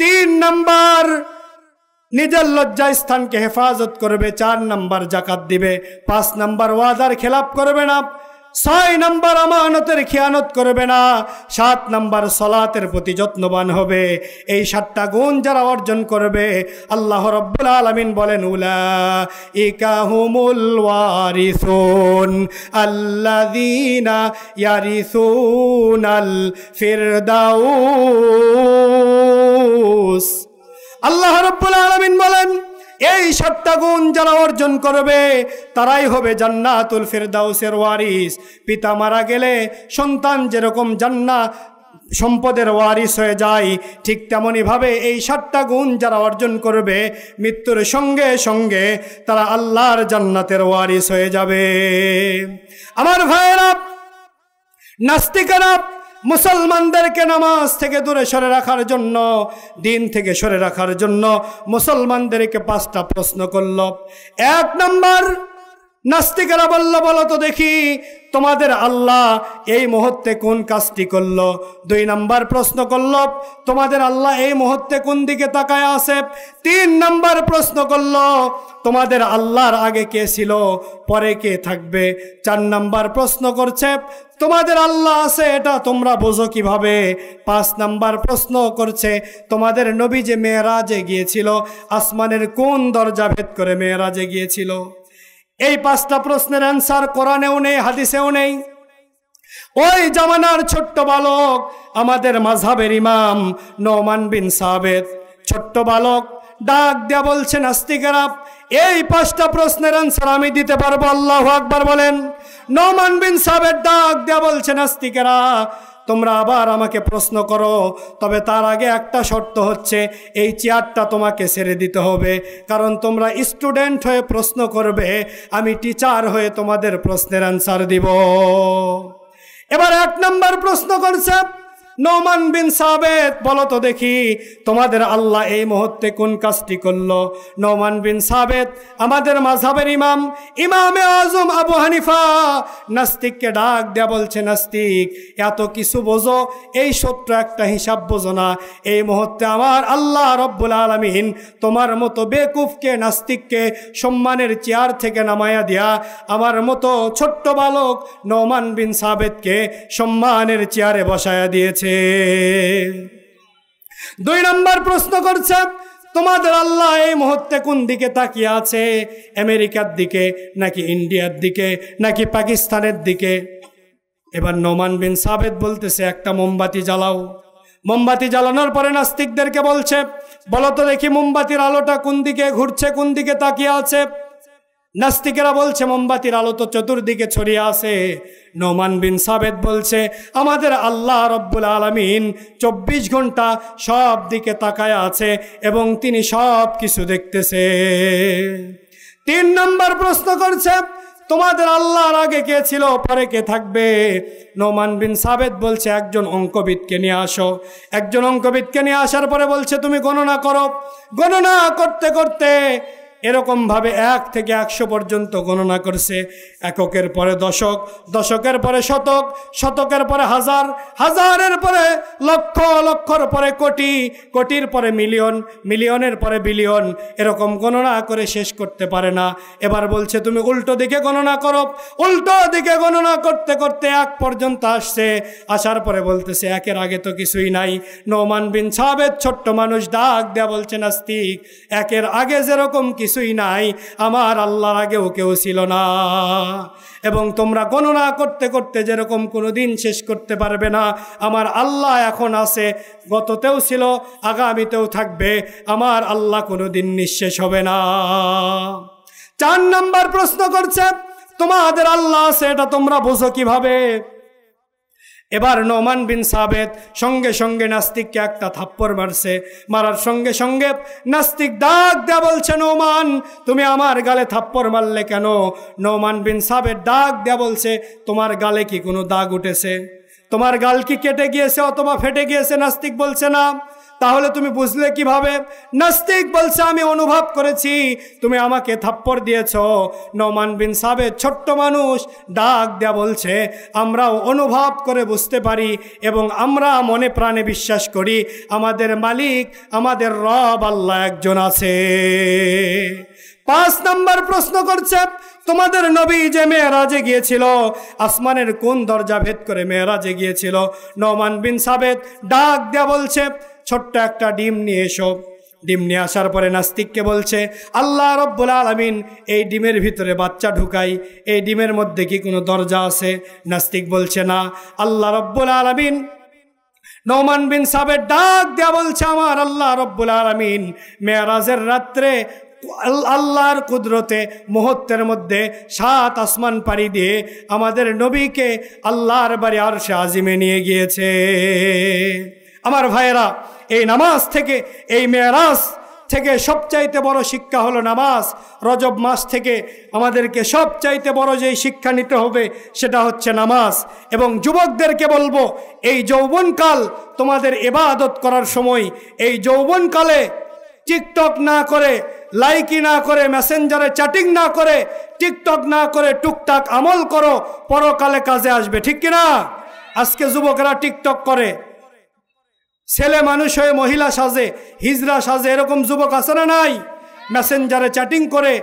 3 নাম্বার নিজের লজ্জা স্থানকে হেফাজত করবে। 4 নাম্বার যাকাত দিবে। 5 নাম্বার ওয়াদার খেলাপ করবে না। 6 নাম্বার আমানতের খেয়ানত করবে না। 7 নাম্বার সালাতের প্রতি যত্নবান হবে। এই 7টা গুণ যারা অর্জন করবে, আল্লাহ রাব্বুল আলামিন বলেন উলাইকা হুমুল ওয়ারিসুন আল্লাযীনা ইয়ারিসুনাল ফিরদাউস। আল্লাহ রাব্বুল আলামিন বলেন, এই 7টা গুণ যারা অর্জন করবে তারাই হবে জান্নাতুল ফিরদাউসের ওয়ারিস। পিতা মারা গেলে সন্তান যেরকম জান্নাত সম্পদের ওয়ারিস হয়ে যায়, ঠিক তেমনিভাবে এই 7টা গুণ যারা অর্জন করবে, মৃত্যুর সঙ্গে সঙ্গে তারা আল্লাহর জান্নাতের ওয়ারিস হয়ে যাবে। আমার ভাইয়েরা, নাস্তিকেরা মুসলমানদেরকে নামাজ থেকে দূরে সরে রাখার জন্য, দিন থেকে সরে রাখার জন্য মুসলমানদেরকে 5টা প্রশ্ন করল। 1 নাম্বার, নাস্তিকেরা বলল, বলো তো দেখি তোমাদের আল্লাহ এই মুহূর্তে কোন কাজটি করল। 2 নাম্বার প্রশ্ন করল, তোমাদের আল্লাহ এই মুহূর্তে কোন দিকে তাকায় আছে। 3 নাম্বার প্রশ্ন করল, তোমাদের আল্লাহর আগে কে ছিল, পরে কে থাকবে। 4 নাম্বার প্রশ্ন করছে, তোমাদের আল্লাহ আছে এটা তোমরা বোঝো কিভাবে। 5 নাম্বার প্রশ্ন করছে, তোমাদের নবী যে মেরাজে গিয়েছিল, আসমানের কোন দরজা ভেদ করে মেরাজে গিয়েছিল। এই 5টা প্রশ্নের অ্যান্সার কোরআনেও নেই, হাদিসেও নেই। ওই জামানার ছোট্ট বালক, আমাদের মাযহাবের ইমাম নোমান বিন সাবেত, ছোট্ট বালক ডাক দেয়া বলছে, নাস্তিকেরা এই 5টা প্রশ্নের অ্যান্সার আমি দিতে পারবো, আল্লাহু আকবার বলেন। নোমান বিন সাবেত ডাক দেয়া বলছে, নাস্তিকেরা তোমরা আবার আমাকে প্রশ্ন করো, তবে তার আগে একটা শর্ত হচ্ছে, এই চেয়ারটা তোমাকে ছেড়ে দিতে হবে, কারণ তোমরা স্টুডেন্ট হয়ে প্রশ্ন করবে, আমি টিচার হয়ে তোমাদের প্রশ্নের অ্যান্সার দিব। এবার 1 নাম্বার প্রশ্ন করছে, নোমান বিন সাবেত বলো তো দেখি তোমাদের আল্লাহ এই মুহূর্তে কোন কাজটি করলো। নোমান বিন সাবেত আমাদের মাযহাবের ইমাম, ইমামে আজম আবু হানিফা, নাস্তিককে ডাক দেয়া বলছে, নাস্তিক এত কিছু বোঝো, এই ছোট্ট একটা হিসাব বোঝো না। এই মুহূর্তে আমার আল্লাহ রব্বুল আলামিন তোমার মতো বেকুফকে, নাস্তিককে সম্মানের চেয়ার থেকে নামায়া দিয়া আমার মতো ছোট্ট বালক নোমান বিন সাবেতকে সম্মানের চেয়ারে বসায়া দিয়েছে। 2 নাম্বার প্রশ্ন করছে, তোমাদের আল্লাহ এই মুহূর্তে কোন দিকে তাকিয়ে আছে, আমেরিকার দিকে নাকি ইন্ডিয়ার দিকে নাকি পাকিস্তানের দিকে। এবার নোমান বিন সাবেত বলতেছে, একটা মোমবাতি জ্বালাও। মোমবাতি জ্বালানোর পরে নাস্তিকদেরকে বলছে, বলো তো দেখি মোমবাতির আলোটা কোন দিকে ঘুরছে, কোন দিকে তাকিয়ে আছে। নাস্তিকেরা বলছে মোমবাতির আলো তো চতুর্দিকে ছড়িয়ে আছে। নোমান বিন সাবেত বলছে, আমাদের আল্লাহ রব্বুল আলামিন 24 ঘন্টা সব দিকে তাকায় আছে এবং তিনি সব কিছু দেখতেছে। 3 নম্বর প্রশ্ন করছে, তোমাদের আল্লাহর আগে কে ছিল, পরে কে থাকবে? নোমান বিন সাবেত বলছে, একজন অঙ্কবিদকে নিয়ে আসো। একজন অঙ্কবিদকে নিয়ে আসার পরে বলছে, তুমি গণনা করো। গণনা করতে করতে এরকমভাবে 1 থেকে 100 পর্যন্ত গণনা করছে। এককের পরে দশক, দশকের পরে শতক, শতকের পরে হাজার, হাজারের পরে লক্ষ, লক্ষর পরে কোটি, কোটির পরে মিলিয়ন, মিলিয়নের পরে বিলিয়ন, এরকম গণনা করে শেষ করতে পারে না। এবার বলছে তুমি উল্টো দিকে গণনা করো। উল্টো দিকে গণনা করতে করতে 1 পর্যন্ত আসছে। আসার পরে বলতেছে 1-এর আগে তো কিছুই নাই। নোমান বিন সাবেত ছোট্ট মানুষ ডাক দেয়া বলছে, নাস্তিক, 1-এর আগে যেরকম কিছুই নাই, আমার আল্লাহর আগেও কেউ ছিল না। এবং তোমরা গণনা করতে করতে যেরকম কোনো দিন শেষ করতে পারবে না, আমার আল্লাহ এখন আছে, গততেও ছিল, আগামীতেও থাকবে। আমার আল্লাহ কোনো দিন নিঃশেষ হবে না। 4 নম্বর প্রশ্ন করছে, তোমাদের আল্লাহ আছে এটা তোমরা বোঝো কিভাবে? এবার নোমান বিন সাবেত সঙ্গে সঙ্গে নাস্তিককে একটা থাপ্পড় মারছে। মারার সঙ্গে সঙ্গে নাস্তিক ডাক দেয়া বলছে, নোমান, তুমি আমার গালে থাপ্পড় মারলে কেন? নোমান বিন সাবেত ডাক দেয়া বলছে, তোমার গালে কি কোনো দাগ উঠেছে? তোমার গাল কি কেটে গিয়েছে অথবা ফেটে গিয়েছে? নাস্তিক বলছে, না। তাহলে তুমি বুঝলে কিভাবে? নাস্তিক বলছে, আমি অনুভব করেছি তুমি আমাকে থাপ্পড় দিয়েছ। নোমান বিন সাবেত ছোট্ট মানুষ ডাক দেয়া বলছে, আমরাও অনুভব করে বুঝতে পারি এবং আমরা মনে প্রাণে বিশ্বাস করি আমাদের মালিক, আমাদের রব আল্লাহ একজন আছে। 5 নম্বর প্রশ্ন করছে, তোমাদের নবী যে মেরাজে গিয়েছিল, আসমানের কোন দরজা ভেদ করে মেরাজে গিয়েছিল? নোমান বিন সাবেত ডাক দেয়া বলছে, ছোট্ট একটা ডিম নিয়ে এসো। ডিম নিয়ে আসার পরে নাস্তিককে বলছে, আল্লাহ রব্বুল আলামিন এই ডিমের ভিতরে বাচ্চা ঢুকাই, এই ডিমের মধ্যে কি কোনো দরজা আছে? নাস্তিক বলছে, না। আল্লাহ রব্বুল আলামিন, নোমান বিন সাবেত ডাক দেয়া বলছে, আমার আল্লাহ রব্বুল আলামিন মেরাজের রাত্রে আল্লাহর কুদরতে মুহূর্তের মধ্যে 7 আসমান পাড়ি দিয়ে আমাদের নবীকে আল্লাহর বাড়ি আরশে আজিমে নিয়ে গিয়েছে। আমার ভাইয়েরা, এই নামাজ থেকে, এই মেরাজ থেকে সবচাইতে বড় শিক্ষা হলো নামাজ। রজব মাস থেকে আমাদেরকে সবচাইতে বড় যেই শিক্ষা নিতে হবে সেটা হচ্ছে নামাজ। এবং যুবকদেরকে বলবো, এই যৌবনকাল তোমাদের ইবাদত করার সময়, এই যৌবনকালে টিকটক না করে, লাইকি না করে, মেসেঞ্জারে চ্যাটিং না করে, টিকটক না করে টুকটাক আমল করো, পরকালে কাজে আসবে। ঠিক কিনা? আজকে যুবকেরা টিকটক করে, ছেলে মানুষ হয়ে মহিলা সাজে, হিজড়া সাজে, এরকম যুবক আছে না নাই? মেসেঞ্জারে চ্যাটিং করে,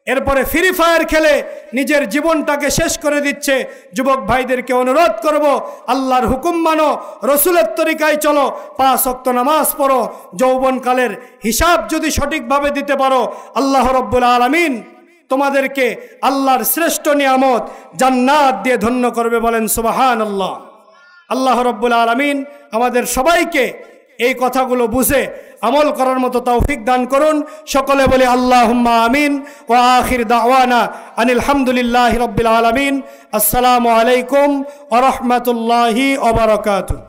এরপরে ফ্রি ফায়ার খেলে নিজের জীবনটাকে শেষ করে দিচ্ছে। যুবক ভাইদেরকে অনুরোধ করব, আল্লাহর হুকুম মানো, রসুলের তরিকায় চলো, 5 ওয়াক্ত নামাজ পড়ো। যৌবনকালের হিসাব যদি সঠিকভাবে দিতে পারো, আল্লাহ রব্বুল আলামিন তোমাদেরকে আল্লাহর শ্রেষ্ঠ নিয়ামত জান্নাত দিয়ে ধন্য করবে। বলেন সুবহানাল্লাহ। আল্লাহ রব্বুল আলামিন আমাদের সবাইকে এই কথাগুলো বুঝে আমল করার মতো তৌফিক দান করুন। সকলে বলি আল্লাহুম্মা আমিন। ওয়া আখির দাওয়ানা আনিল হামদুলিল্লাহি রাব্বিল আলামিন। আসসালামু আলাইকুম ওয়া রাহমাতুল্লাহি ওয়া বারাকাতুহু।